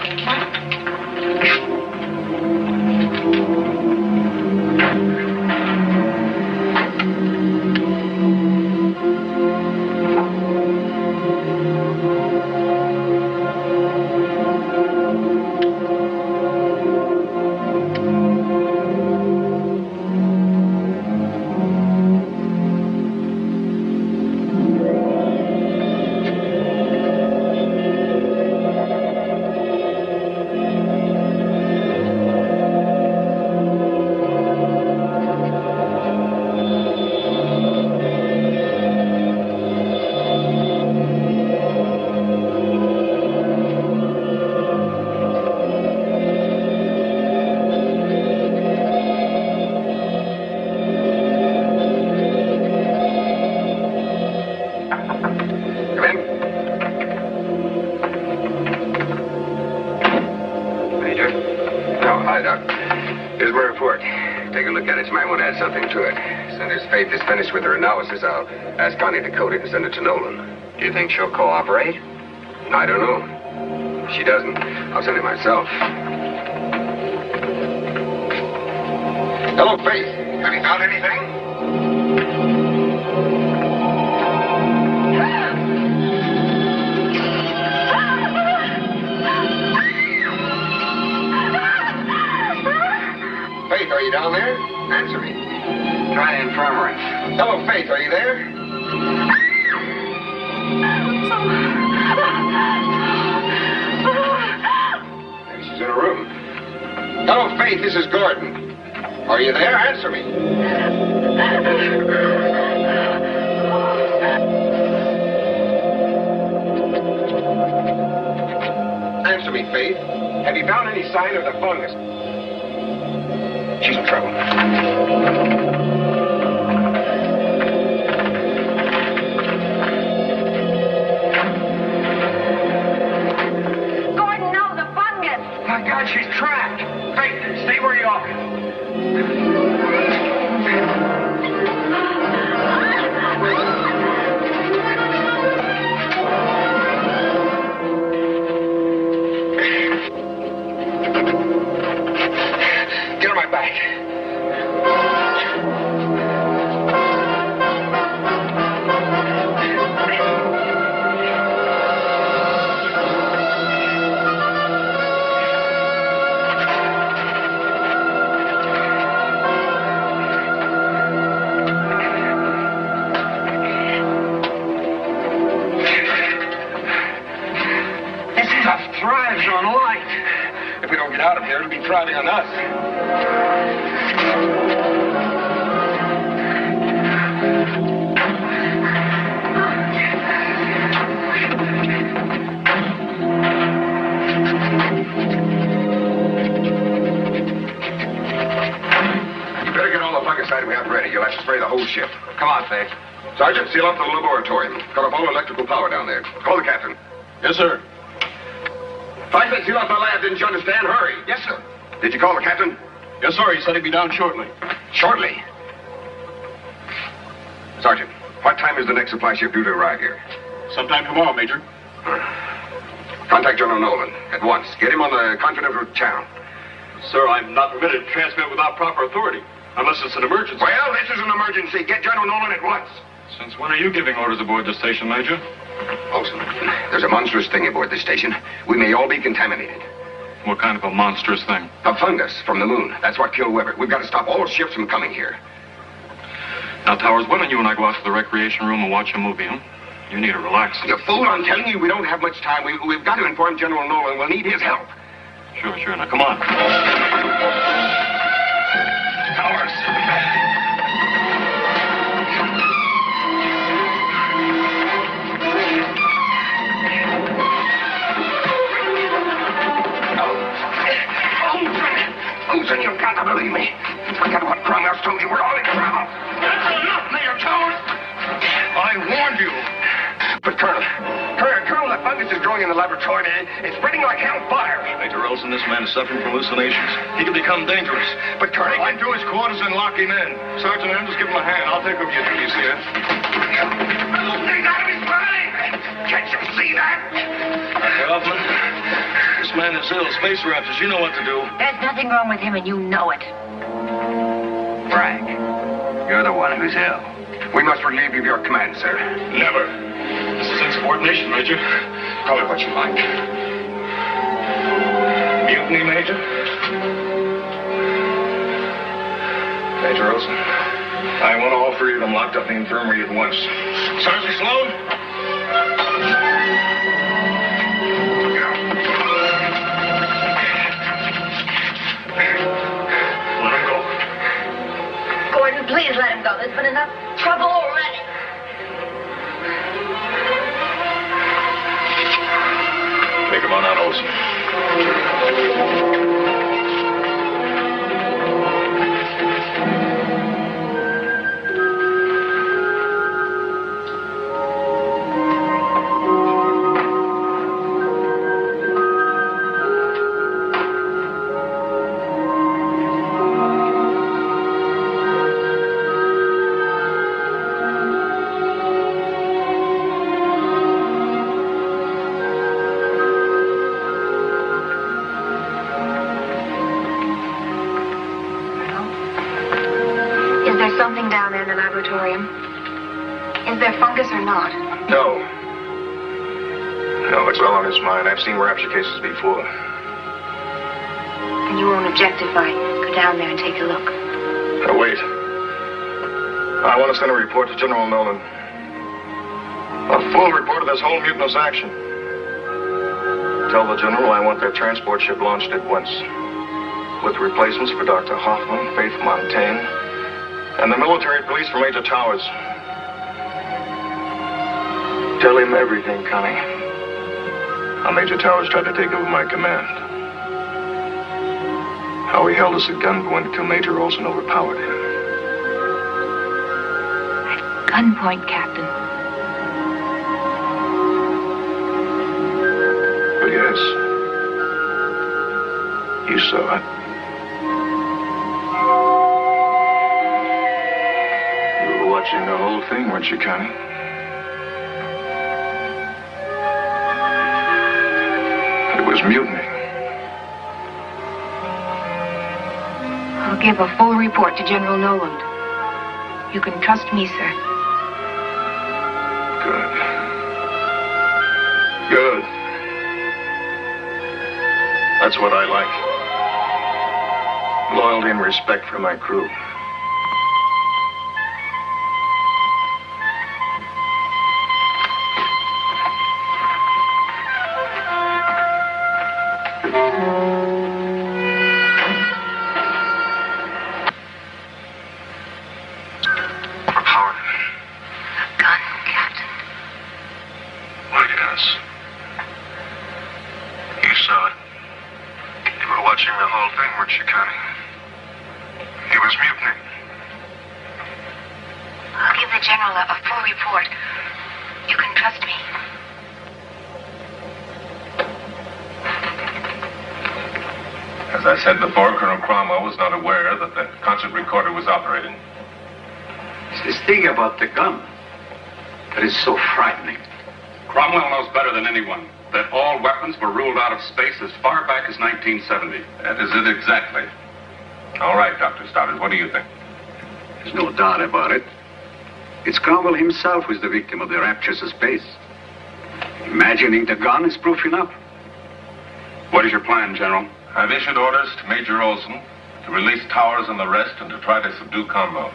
Speaker 5: might want to add something to it. As soon as Faith is finished with her analysis, I'll ask Connie to code it and send it to Knowland.
Speaker 8: Do you think she'll cooperate?
Speaker 5: I don't know. If she doesn't, I'll send it myself. Hello, Faith. Have you found anything? Faith, are you down there? Answer me.
Speaker 8: Try the infirmary.
Speaker 5: Hello, Faith, are you there? Maybe she's in her room. Hello, Faith, this is Gordon. Are you there? Answer me. Answer me, Faith. Have you found any sign of the fungus? She's in trouble.
Speaker 4: Gordon, no, the fungus.
Speaker 11: My God, she's trapped. Faith, stay where you are.
Speaker 5: Get on my back.
Speaker 11: This stuff thrives on light.
Speaker 5: If we don't get out of here, it'll be thriving on us. You better get all the fungicide we have ready. You'll have to spray the whole ship.
Speaker 8: Come on, Faith.
Speaker 5: Sergeant, seal up the laboratorium. Cut off all electrical power down there. Call the captain.
Speaker 7: Yes, sir.
Speaker 5: I said seal up the lab, didn't you understand? Hurry.
Speaker 7: Yes, sir.
Speaker 5: Did you call the captain?
Speaker 7: Yes, sir. He said he'd be down shortly.
Speaker 5: Shortly. Sergeant, what time is the next supply ship due to arrive here?
Speaker 7: Sometime tomorrow, Major.
Speaker 5: Contact General Knowland at once. Get him on the Confidential channel.
Speaker 7: Sir, I'm not permitted to transmit without proper authority, unless it's an emergency.
Speaker 5: Well, this is an emergency. Get General Knowland at once.
Speaker 7: Since when are you giving orders aboard the station, Major?
Speaker 5: Olsen, there's a monstrous thing aboard this station. We may all be contaminated.
Speaker 7: What kind of a monstrous thing?
Speaker 5: A fungus from the moon. That's what killed Weber. We've got to stop all ships from coming here.
Speaker 7: Now, Towers, why don't you and I go out to the recreation room and watch a movie, huh? You need to relax.
Speaker 5: You fool, I'm telling you, we don't have much time. We've got to inform General Knowland. We'll need his help.
Speaker 7: Sure. Now, come on.
Speaker 5: Towers. Olsen, you've got to believe me. Forget what Cromwell's told you. We're all in trouble.
Speaker 11: That's enough, Major Towers. I warned you.
Speaker 5: But, Colonel, that fungus is growing in the laboratory. It's spreading like hellfire.
Speaker 6: Major Olsen, this man is suffering from hallucinations. He can become dangerous.
Speaker 5: But, Colonel,
Speaker 6: Take him to his quarters and lock him in. Sergeant Adams, give him a hand. I'll take over your duties here.
Speaker 5: He's out of his mind. Can't you see that?
Speaker 6: Dr. Hoffman, this man is ill. Space raptors, you know what to do.
Speaker 9: There's nothing wrong with him, and you know it.
Speaker 8: Frank, you're the one who's ill.
Speaker 5: We must relieve you of your command, sir.
Speaker 7: Never. This is insubordination, Major.
Speaker 5: Call it what you like.
Speaker 6: Mutiny, Major? Major Olsen, I want all three of them locked up in the infirmary at once. Sergeant Sloan?
Speaker 7: Let him go.
Speaker 4: Gordon, please let him go. There's been enough trouble already.
Speaker 6: Take him on out, Olsen.
Speaker 4: laboratorium. Is there fungus or not?
Speaker 6: No. No, it's all on his mind. I've seen rapture cases before.
Speaker 4: And you won't object if I go down there and take a look.
Speaker 6: Now, wait. I want to send a report to General Knowland. A full report of this whole mutinous action. Tell the General I want their transport ship launched at once. With replacements for Dr. Hoffman, Faith Montaine, and the military police for Major Towers. Tell him everything, Connie. How Major Towers tried to take over my command. How he held us at gunpoint until Major Olsen overpowered him.
Speaker 4: At gunpoint, Captain.
Speaker 6: Oh, yes. You saw it. You were watching the whole thing, weren't you, Connie? It was mutiny.
Speaker 4: I'll give a full report to General Knowland. You can trust me, sir.
Speaker 6: Good. Good. That's what I like. Loyalty and respect for my crew.
Speaker 3: As I said before, Colonel Cromwell was not aware that the concert recorder was operating.
Speaker 8: It's this thing about the gun that is so frightening.
Speaker 2: Cromwell knows better than anyone that all weapons were ruled out of space as far back as 1970.
Speaker 3: That is it exactly. All right, Dr. Stoddard, what do you think?
Speaker 8: There's no doubt about it. It's Cromwell himself who's the victim of the raptures of space. Imagining the gun is proof enough.
Speaker 2: What is your plan, General?
Speaker 3: I've issued orders to Major Olsen to release Towers and the rest and to try to subdue Cromwell.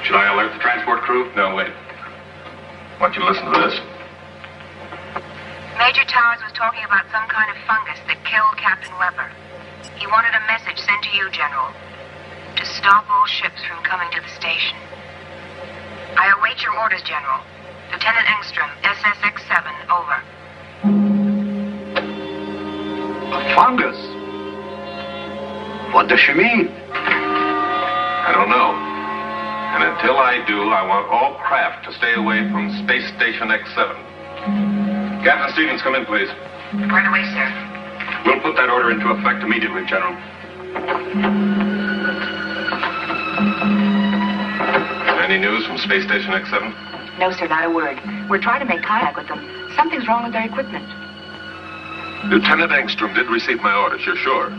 Speaker 2: Should I alert the transport crew?
Speaker 3: No, wait. I want you to listen to this.
Speaker 4: Major Towers was talking about some kind of fungus that killed Captain Weber. He wanted a message sent to you, General, to stop all ships from coming to the station. I await your orders, General. Lieutenant Engstrom, SSX-7, over.
Speaker 8: A fungus? What does she mean?
Speaker 3: I don't know. And until I do, I want all craft to stay away from Space Station X7. Captain Stevens, come in, please.
Speaker 4: Right away, sir.
Speaker 2: We'll put that order into effect immediately, General.
Speaker 3: Any news from Space Station X7?
Speaker 4: No, sir, not a word. We're trying to make contact with them. Something's wrong with their equipment.
Speaker 3: Lieutenant Engstrom did receive my orders, you're sure?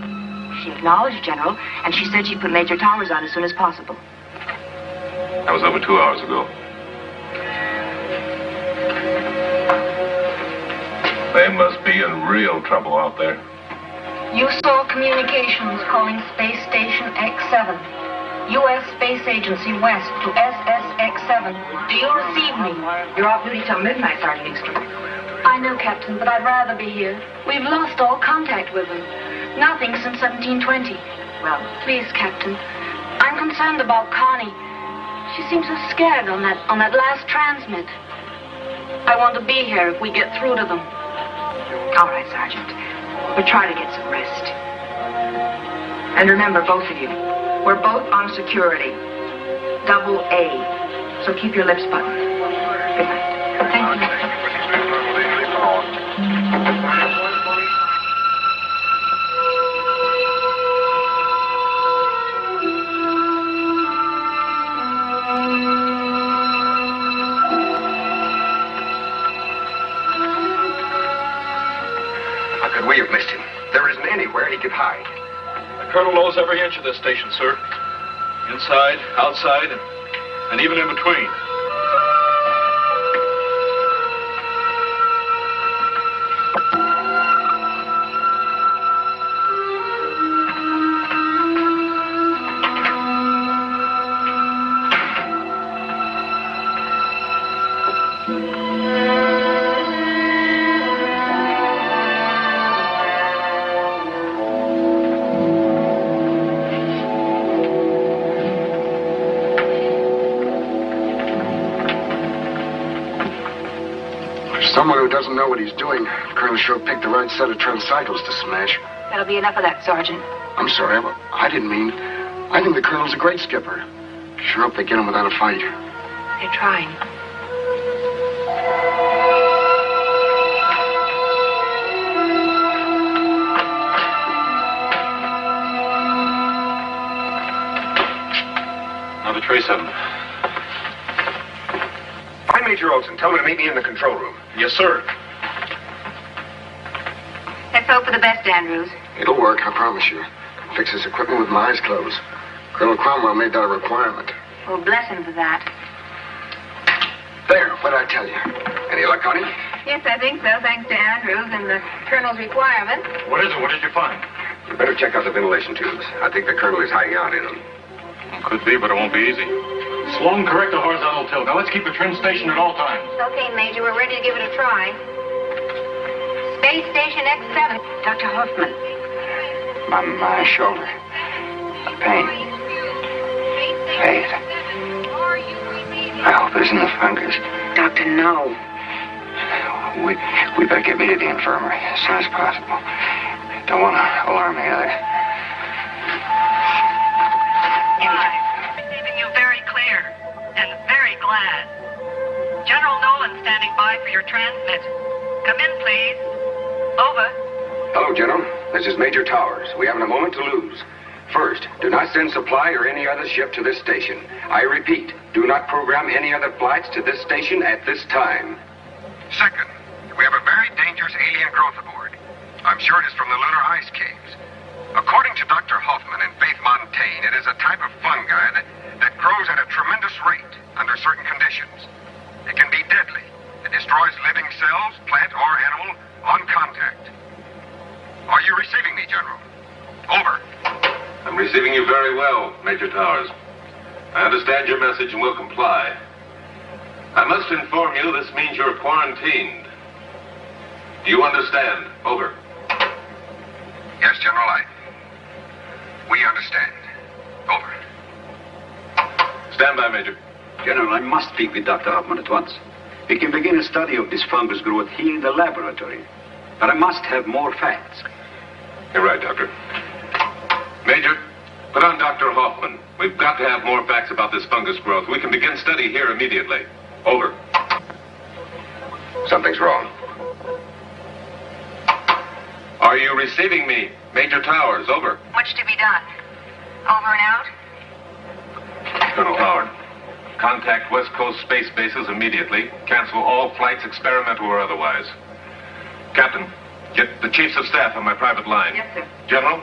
Speaker 4: She acknowledged, General, and she said she'd put Major Towers on as soon as possible.
Speaker 3: That was over 2 hours ago. They must be in real trouble out there.
Speaker 12: You saw communications calling Space Station X7. U.S. Space Agency West to SSX-7. Do you receive me?
Speaker 4: You're off duty till midnight, Sergeant Engstrom.
Speaker 12: I know, Captain, but I'd rather be here. We've lost all contact with them. Nothing since 1720.
Speaker 4: Well,
Speaker 12: please, Captain. I'm concerned about Connie. She seems so scared on that last transmit. I want to be here if we get through to them.
Speaker 4: All right, Sergeant. We'll try to get some rest. And remember, both of you, we're both on security. Double A. So keep your lips buttoned. Good night.
Speaker 12: Thank you.
Speaker 5: How could we have missed him? There isn't anywhere he could hide.
Speaker 6: The Colonel knows every inch of this station, sir. Inside, outside, and
Speaker 7: and even in between.
Speaker 5: Someone who doesn't know what he's doing. Colonel sure picked the right set of transcycles to smash.
Speaker 4: That'll be enough of that, Sergeant.
Speaker 5: I'm sorry, I didn't mean. I think the Colonel's a great skipper. Sure hope they get him without a fight.
Speaker 4: They're trying.
Speaker 7: Not a trace of him.
Speaker 5: Find Major Olsen. Tell him to meet me in the control room.
Speaker 7: Yes, sir.
Speaker 4: Let's hope for the best, Andrews.
Speaker 5: It'll work, I promise you. Fix this equipment with my eyes closed. Colonel Cromwell made that a requirement.
Speaker 4: Well, bless him for that.
Speaker 5: There, what'd I tell you? Any luck, Connie?
Speaker 4: Yes, I think so, thanks to Andrews and the Colonel's requirement.
Speaker 7: What is it? What did you find?
Speaker 5: You better check out the ventilation tubes. I think the Colonel is hiding out in them.
Speaker 7: Could be, but it won't be easy. Sloan, correct the horizontal tilt. Now, let's keep the trim station at all times.
Speaker 4: Okay, Major, we're ready to give it a try. Space Station X7.
Speaker 8: Dr. Hoffman. My shoulder. Pain. Faith. I hope it isn't the fungus.
Speaker 9: Doctor, no.
Speaker 8: We better get me to the infirmary as soon as possible. Don't want to alarm the others.
Speaker 13: I'm receiving you very clear and very glad. General Knowland standing by for your transmit. Come in, please. Over.
Speaker 5: Hello, General. This is Major Towers. We haven't a moment to lose. First, do not send supply or any other ship to this station. I repeat, do not program any other flights to this station at this time. Second, we have a very dangerous alien growth aboard. I'm sure it is from the lunar ice caves. According to Dr. Hoffman and Faith Montaine, it is a type of fungi that grows at a tremendous rate under certain conditions. It can be deadly. It destroys living cells, plant or animal, on contact. Are you receiving me, General? Over.
Speaker 3: I'm receiving you very well, Major Towers. I understand your message and will comply. I must inform you this means you're quarantined. Do you understand? Over.
Speaker 5: Yes, General, we understand. Over.
Speaker 3: Stand by, Major.
Speaker 14: General, I must speak with Dr. Hoffman at once. We can begin a study of this fungus growth here in the laboratory. But I must have more facts.
Speaker 3: You're right, Doctor. Major, put on Dr. Hoffman. We've got to have more facts about this fungus growth. We can begin study here immediately. Over.
Speaker 5: Something's wrong.
Speaker 3: Are you receiving me, Major Towers? Over.
Speaker 4: What's to be done? Over and out?
Speaker 3: Colonel Howard, contact West Coast space bases immediately. Cancel all flights, experimental or otherwise. Captain, get the chiefs of staff on my private line.
Speaker 4: Yes, sir.
Speaker 3: General,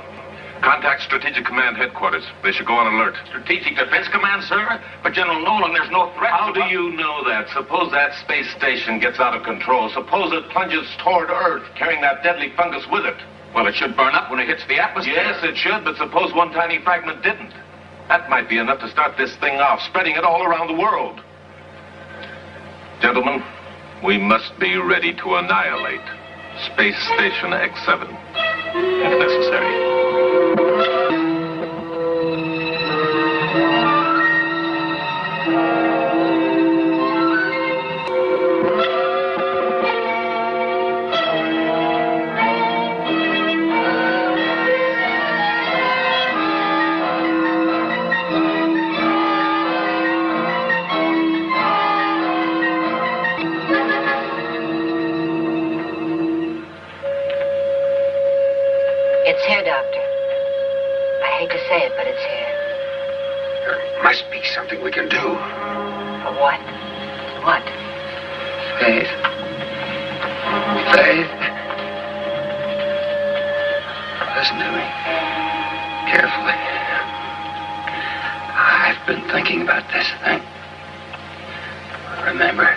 Speaker 3: contact Strategic Command Headquarters. They should go on alert.
Speaker 15: Strategic Defense Command, sir? But General Knowland, there's no threat.
Speaker 3: How do you know that? Suppose that space station gets out of control. Suppose it plunges toward Earth, carrying that deadly fungus with it.
Speaker 15: Well, it should burn up when it hits the atmosphere.
Speaker 3: Yes, it should, but suppose one tiny fragment didn't. That might be enough to start this thing off, spreading it all around the world. Gentlemen, we must be ready to annihilate Space Station X7, if necessary.
Speaker 9: It's here, Doctor. I hate to say it, but it's here.
Speaker 5: There must be something we can do.
Speaker 9: What? What?
Speaker 8: Faith. Faith. Listen to me. Carefully. I've been thinking about this thing.
Speaker 16: Remember?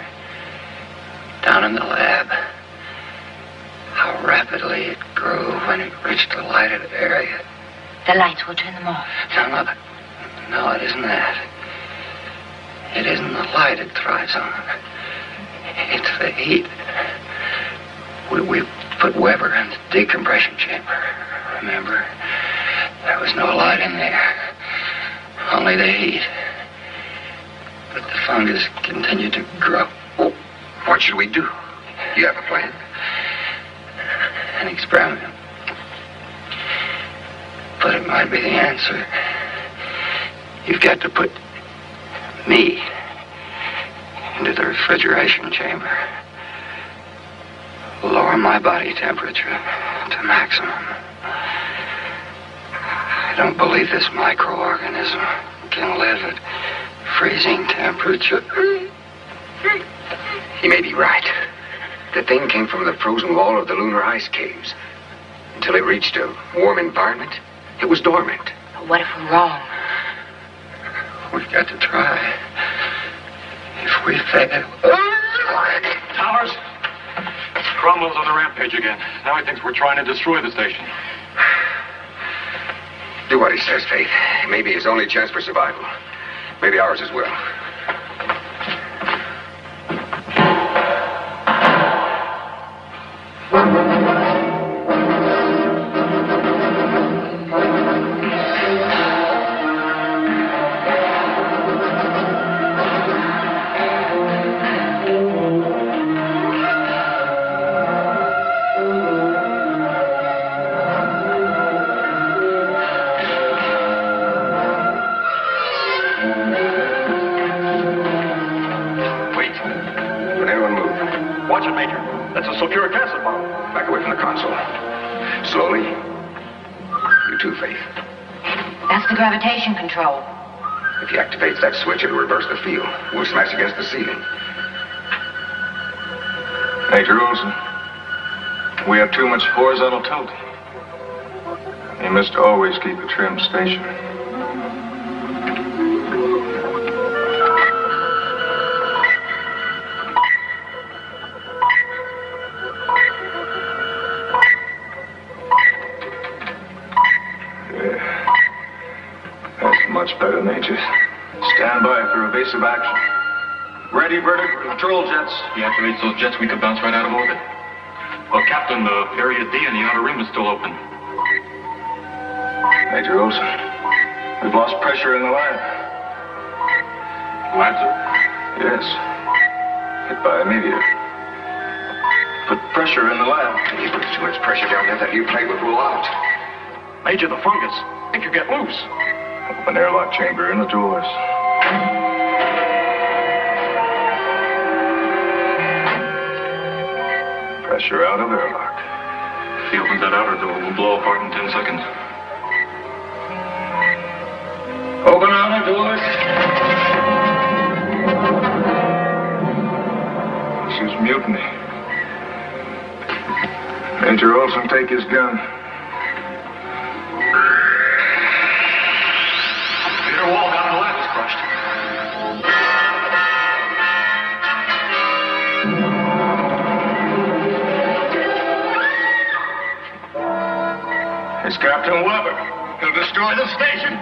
Speaker 16: Down in the lab. How rapidly it grew when it reached the lighted area.
Speaker 9: The lights, we'll turn them off.
Speaker 16: No, it isn't that. It isn't the light it thrives on. It's the heat. We put Weber in the decompression chamber. Remember? There was no light in there. Only the heat. But the fungus continued to grow.
Speaker 5: What should we do? You have a plan?
Speaker 16: An experiment. But it might be the answer. You've got to put me into the refrigeration chamber. Lower my body temperature to maximum. I don't believe this microorganism can live at freezing temperature.
Speaker 5: He may be right. The thing came from the frozen wall of the lunar ice caves. Until it reached a warm environment, it was dormant.
Speaker 9: What if we're wrong?
Speaker 16: We've got to try. If we fail...
Speaker 7: Towers, Cromwell's on the rampage again. Now he thinks we're trying to destroy the station.
Speaker 5: Do what he says, Faith. It may be his only chance for survival. Maybe ours as well.
Speaker 6: Sulfuric acid bomb.
Speaker 5: Back away from the console. Slowly. You too, Faith.
Speaker 9: That's the gravitation control.
Speaker 5: If he activates that switch, it'll reverse the field. We'll smash against the ceiling.
Speaker 6: Major Olsen, we have too much horizontal tilt. You must always keep a trim station. Better, Major. Stand by for evasive action. Ready, vertical control jets.
Speaker 7: He activates those jets, we could bounce right out of orbit. Well, Captain, Area D in the outer rim is still open.
Speaker 6: Major Olsen, we've lost pressure in the lab.
Speaker 7: Lab, sir?
Speaker 6: Yes. Hit by a meteor. Put pressure in the lab.
Speaker 5: If you put too much pressure down there, that new plate would roll out.
Speaker 6: Major, the fungus. It could get loose. Open airlock chamber in the doors. Pressure out of airlock.
Speaker 7: If he opens that outer door, we'll blow apart in 10 seconds.
Speaker 6: Open outer doors. This is mutiny. Major Olsen, take his gun.
Speaker 7: Wall down the left is crushed.
Speaker 6: It's Captain Weber. He'll destroy the station.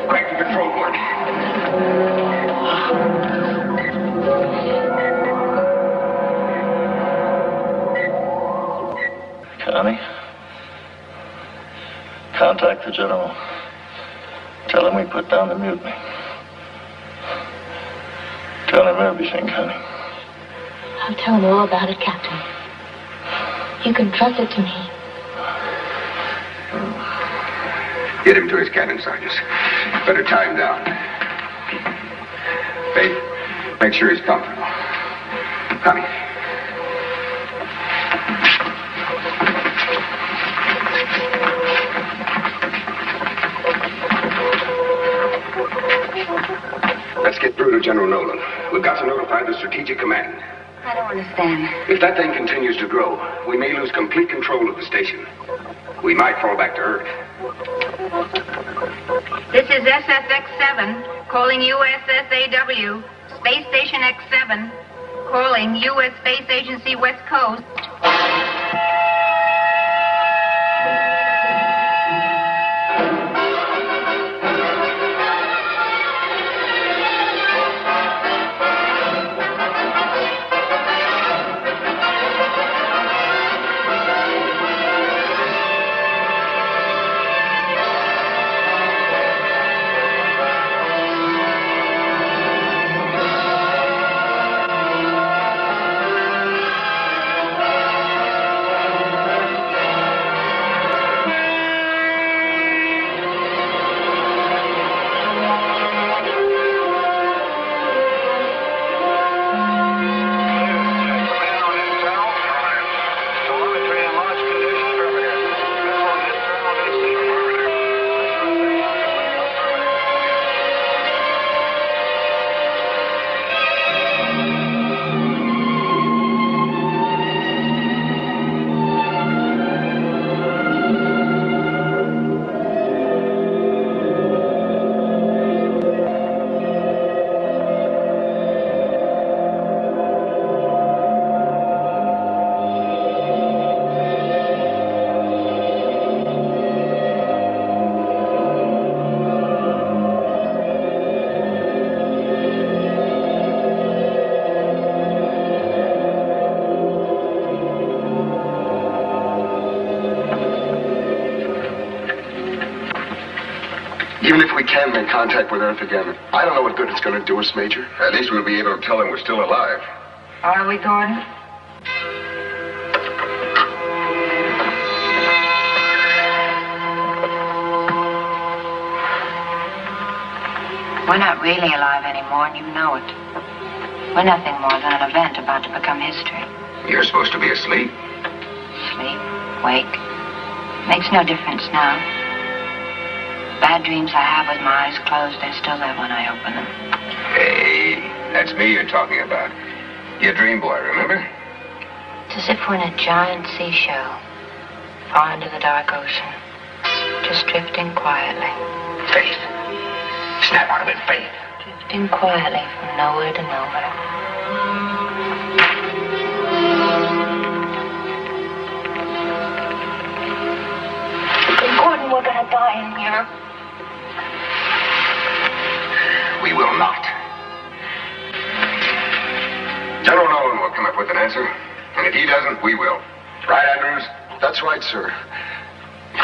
Speaker 6: Quick, the control board. Connie, contact the general. Tell him we put down the mutiny. Tell him everything, Connie.
Speaker 17: I'll tell him all about it, Captain. You can trust it to me.
Speaker 5: Get him to his cabin, Sergeant. Better tie him down. Faith, make sure he's comfortable. Connie. Let's get through to General Knowland. We've got to notify the Strategic Command.
Speaker 9: I don't understand.
Speaker 5: If that thing continues to grow, we may lose complete control of the station. We might fall back to Earth.
Speaker 1: This is SSX-7, calling USSAW, Space Station X-7, calling U.S. Space Agency West Coast.
Speaker 5: Even if we can make contact with Earth again, I don't know what good it's going to do us, Major.
Speaker 3: At least we'll be able to tell them we're still alive.
Speaker 4: Are we, Gordon? We're not really alive anymore, and you know it. We're nothing more than an event about to become history.
Speaker 5: You're supposed to be asleep.
Speaker 4: Sleep, wake. Makes no difference now. Bad dreams I have with my eyes closed, they're still there when I open them.
Speaker 5: Hey, that's me you're talking about. Your dream boy, remember?
Speaker 4: It's as if we're in a giant seashell, far into the dark ocean, just drifting quietly.
Speaker 5: Faith. Snap out of it, Faith.
Speaker 4: Drifting quietly from nowhere to nowhere.
Speaker 17: Gordon, we're gonna die in here.
Speaker 5: We will not. General Knowland will come up with an answer, and if he doesn't, we will. Right, Andrews?
Speaker 6: That's right, sir.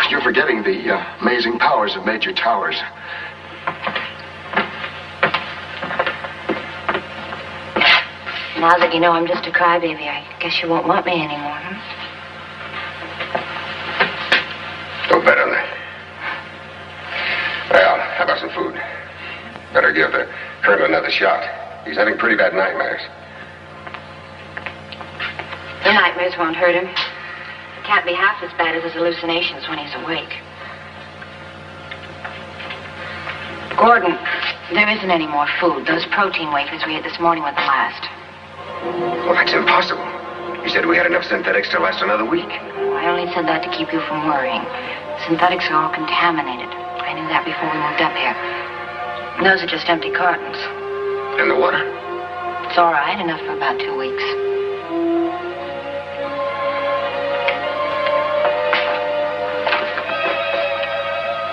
Speaker 6: You're forgetting the amazing powers of Major Towers.
Speaker 4: Now that you know I'm just a crybaby, I guess you won't want me anymore, huh?
Speaker 5: Don't bet on that. Well, how about some food? Better give the Colonel another shot. He's having pretty bad nightmares.
Speaker 4: The nightmares won't hurt him. It can't be half as bad as his hallucinations when he's awake. Gordon, there isn't any more food. Those protein wafers we had this morning were the last.
Speaker 5: Well, that's impossible. You said we had enough synthetics to last another week.
Speaker 4: I only said that to keep you from worrying. Synthetics are all contaminated. I knew that before we moved up here. Those are just empty cartons.
Speaker 5: And the water?
Speaker 4: It's all right, enough for about 2 weeks.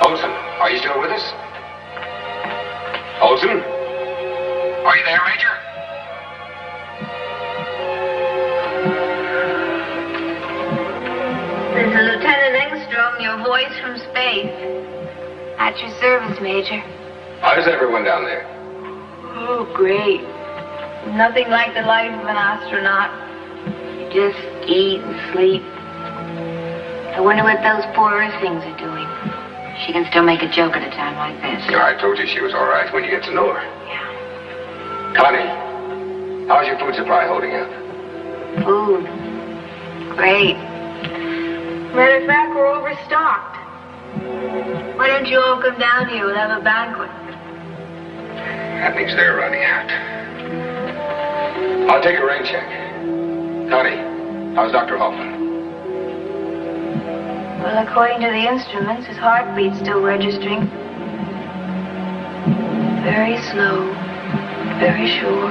Speaker 5: Olsen, are you still with us? Olsen? Are you there, Major?
Speaker 1: This is Lieutenant Engstrom, your voice from space.
Speaker 4: At your service, Major.
Speaker 5: How's everyone down there?
Speaker 1: Oh, great. Nothing like the life of an astronaut.
Speaker 4: You just eat and sleep. I wonder what those poor Earthlings are doing. She can still make a joke at a time like this.
Speaker 5: No, I told you she was all right when you get to know her.
Speaker 4: Yeah.
Speaker 5: Connie, how's your food supply holding up?
Speaker 4: Food. Great.
Speaker 1: Matter of fact, we're overstocked. Why don't you all come down here? We'll have a banquet.
Speaker 5: That means they're running out. I'll take a rain check. Connie, how's Dr. Hoffman?
Speaker 4: Well, according to the instruments, his heartbeat's still registering. Very slow, very sure.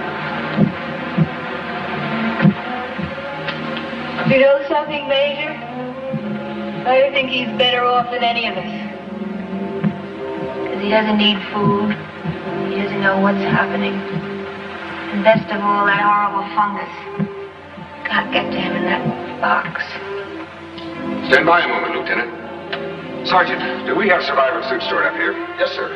Speaker 4: You know something, Major? I think he's better off than any of us. Because he doesn't need food. He doesn't know what's happening. And best of all, that horrible fungus. Can't get to him in that box.
Speaker 5: Stand by a moment, Lieutenant. Sergeant, do we have survival suits stored up here? Yes, sir.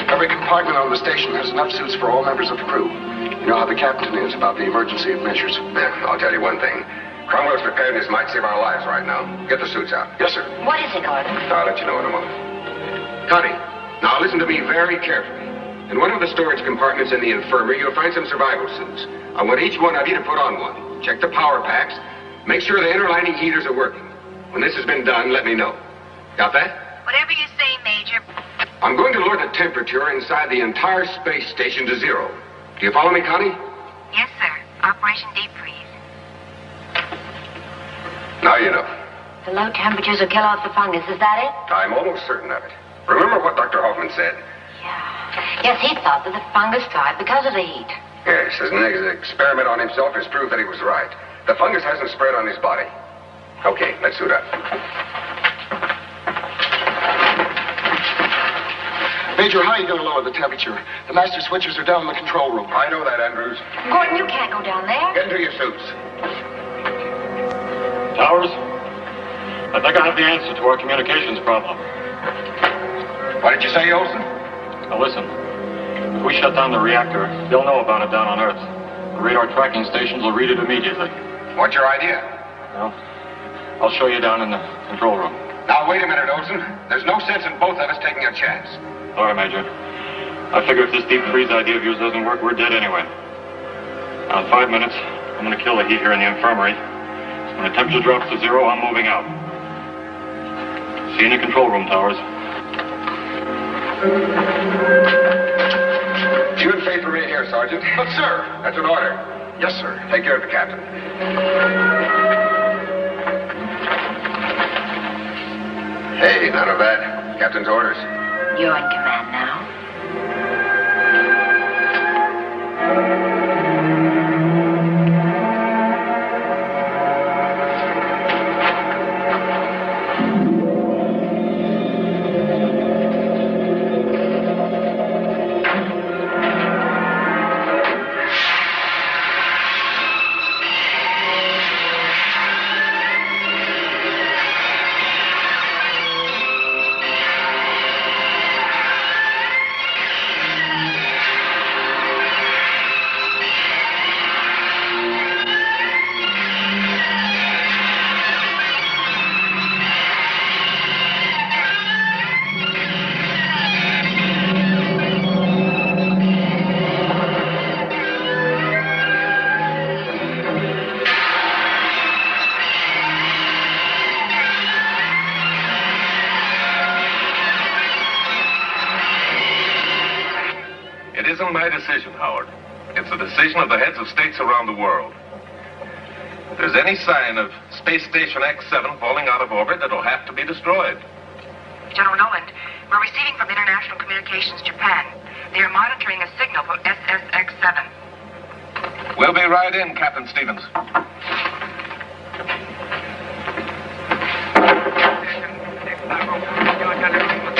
Speaker 5: Every compartment on the station has enough suits for all members of the crew. You know how the captain is about the emergency measures. Yeah, I'll tell you one thing. Cromwell's preparedness might save our lives right now. Get the suits out. Yes, sir.
Speaker 9: What is it, Gordon?
Speaker 5: I'll let you know in a moment. Connie, now listen to me very carefully. In one of the storage compartments in the infirmary, you'll find some survival suits. I want each one of you to put on one. Check the power packs. Make sure the inner lining heaters are working. When this has been done, let me know. Got that?
Speaker 1: Whatever you say, Major.
Speaker 5: I'm going to lower the temperature inside the entire space station to 0. Do you follow me, Connie?
Speaker 1: Yes, sir. Operation Deep Freeze.
Speaker 5: Now you know.
Speaker 9: The low temperatures will kill off the fungus, is that it?
Speaker 5: I'm almost certain of it. Remember what Dr. Hoffman said?
Speaker 9: Yes, he thought that the fungus died because of the heat.
Speaker 5: Yes, his experiment on himself has proved that he was right. The fungus hasn't spread on his body. Okay, let's suit up. Major, how are you going to lower the temperature? The master switches are down in the control room. I know that, Andrews.
Speaker 9: Gordon, you can't go down there.
Speaker 5: Get into your suits.
Speaker 7: Towers, I think I have the answer to our communications problem.
Speaker 5: What did you say, Olsen?
Speaker 7: Now listen, if we shut down the reactor, they'll know about it down on Earth. The radar tracking stations will read it immediately.
Speaker 5: What's your idea?
Speaker 7: Well, I'll show you down in the control room.
Speaker 5: Now, wait a minute, Olsen. There's no sense in both of us taking a chance.
Speaker 7: All right, Major. I figure if this deep freeze idea of yours doesn't work, we're dead anyway. Now, in 5 minutes, I'm going to kill the heat here in the infirmary. When the temperature drops to 0, I'm moving out. See you in the control room, Towers.
Speaker 5: You and Faith remain here, Sergeant. But, sir. That's an order. Yes, sir. Take care of the captain. Hey, none of that. Captain's orders.
Speaker 9: You're in command now.
Speaker 3: My decision, Howard. It's the decision of the heads of states around the world. If there's any sign of Space Station X7 falling out of orbit, it'll have to be destroyed.
Speaker 1: General Knowland, we're receiving from International Communications Japan. They are monitoring a signal from SSX7.
Speaker 3: We'll be right in, Captain Stevens.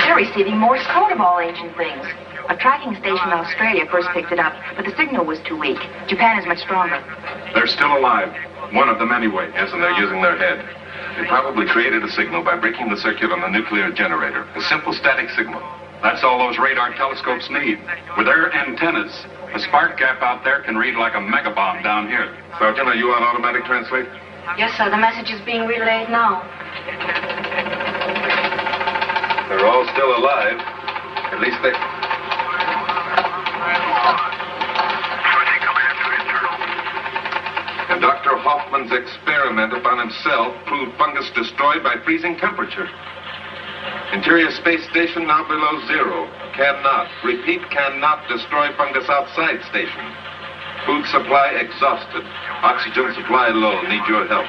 Speaker 12: They're receiving Morse code of all ancient things. A tracking station in Australia first picked it up, but the signal was too weak. Japan is much stronger.
Speaker 2: They're still alive. One of them anyway.
Speaker 3: Yes, and they're using their head. They probably created a signal by breaking the circuit on the nuclear generator. A simple static signal.
Speaker 2: That's all those radar telescopes need. With their antennas, the spark gap out there can read like a megabomb down here.
Speaker 3: Sergeant, are you on automatic translate?
Speaker 12: Yes, sir. The message is being relayed now.
Speaker 3: They're all still alive. At least they... And Dr. Hoffman's experiment upon himself proved fungus destroyed by freezing temperature. Interior space station now below 0. Cannot, repeat, cannot destroy fungus outside station. Food supply exhausted. Oxygen supply low. Need your help.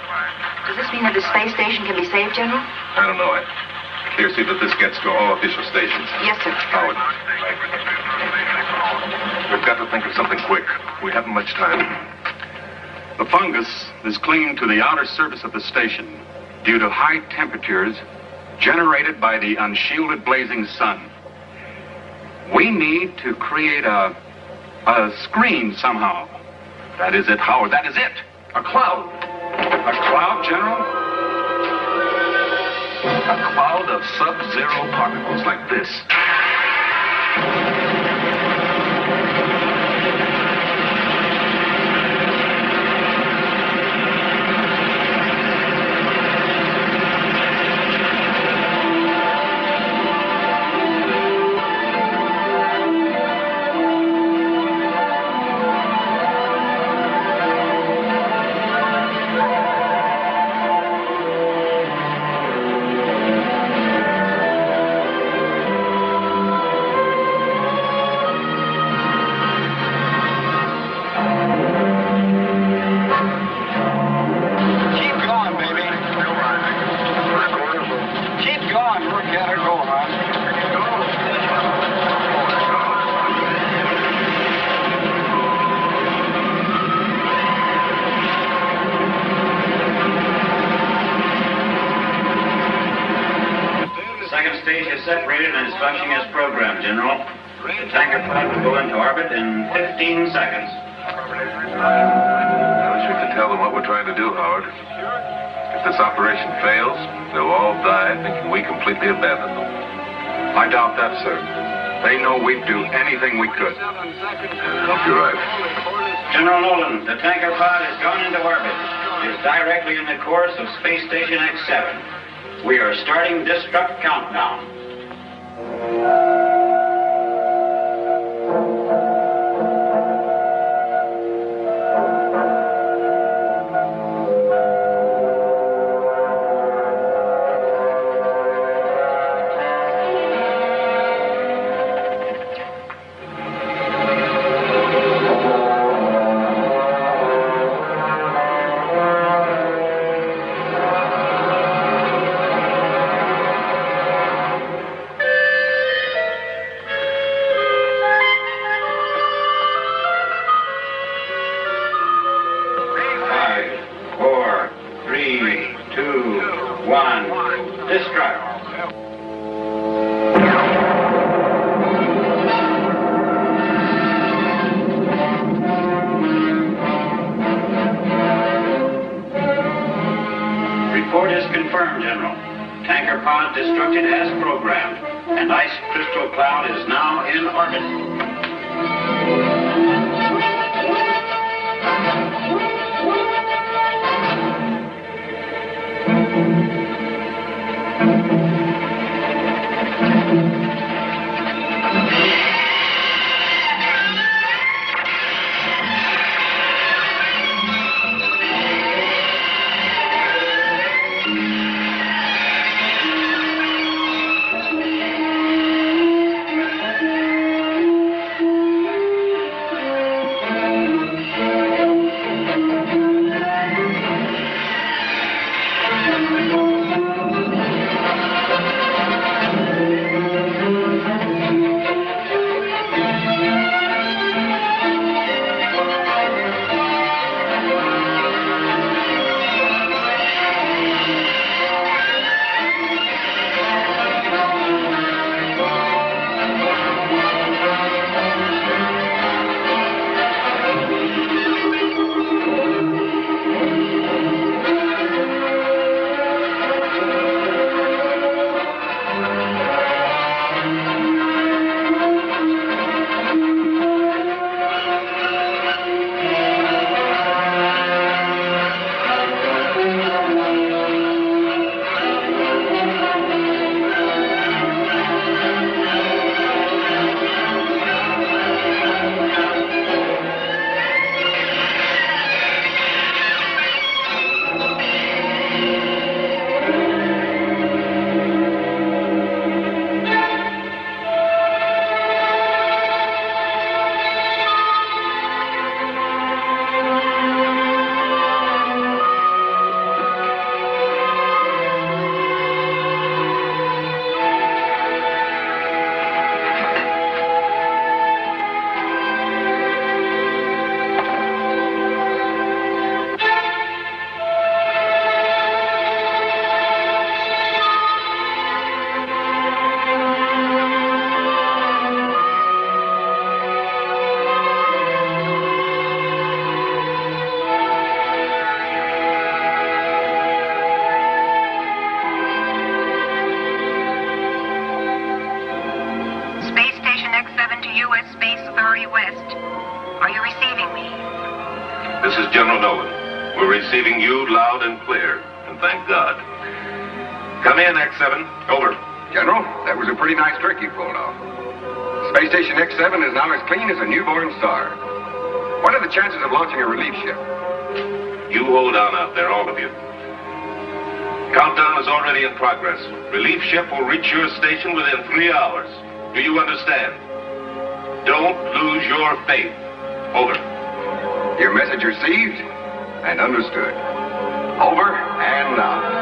Speaker 9: Does this mean that the space station can be saved, General?
Speaker 3: I don't know. Here, see that this gets to all official stations.
Speaker 9: Yes, sir.
Speaker 3: Howard. We've got to think of something quick. We haven't much time.
Speaker 2: The fungus is clinging to the outer surface of the station due to high temperatures generated by the unshielded blazing sun. We need to create a screen somehow. That is it, Howard. That is it. A cloud. A cloud, General?
Speaker 3: A cloud of sub-zero particles like this.
Speaker 18: Separated and is functioning as programmed, General. The tanker pod will go into orbit in 15 seconds.
Speaker 3: I wish we could tell them what we're trying to do, Howard. If this operation fails, they'll all die thinking we completely abandoned them.
Speaker 2: I doubt that, sir. They know we'd do anything we could.
Speaker 3: I hope you're right.
Speaker 18: General Knowland, the tanker pod has gone into orbit. It is directly in the course of Space Station X7. We are starting destruct countdown.
Speaker 3: is General Knowland. We're receiving you loud and clear, and thank God. Come in, X7. Over.
Speaker 5: General, that was a pretty nice trick you pulled off. Space Station X7 is now as clean as a newborn star. What are the chances of launching a relief ship?
Speaker 3: You hold on out there, all of you. Countdown is already in progress. Relief ship will reach your station within 3 hours. Do you understand? Don't lose your faith. Over.
Speaker 5: Your message received and understood. Over and out.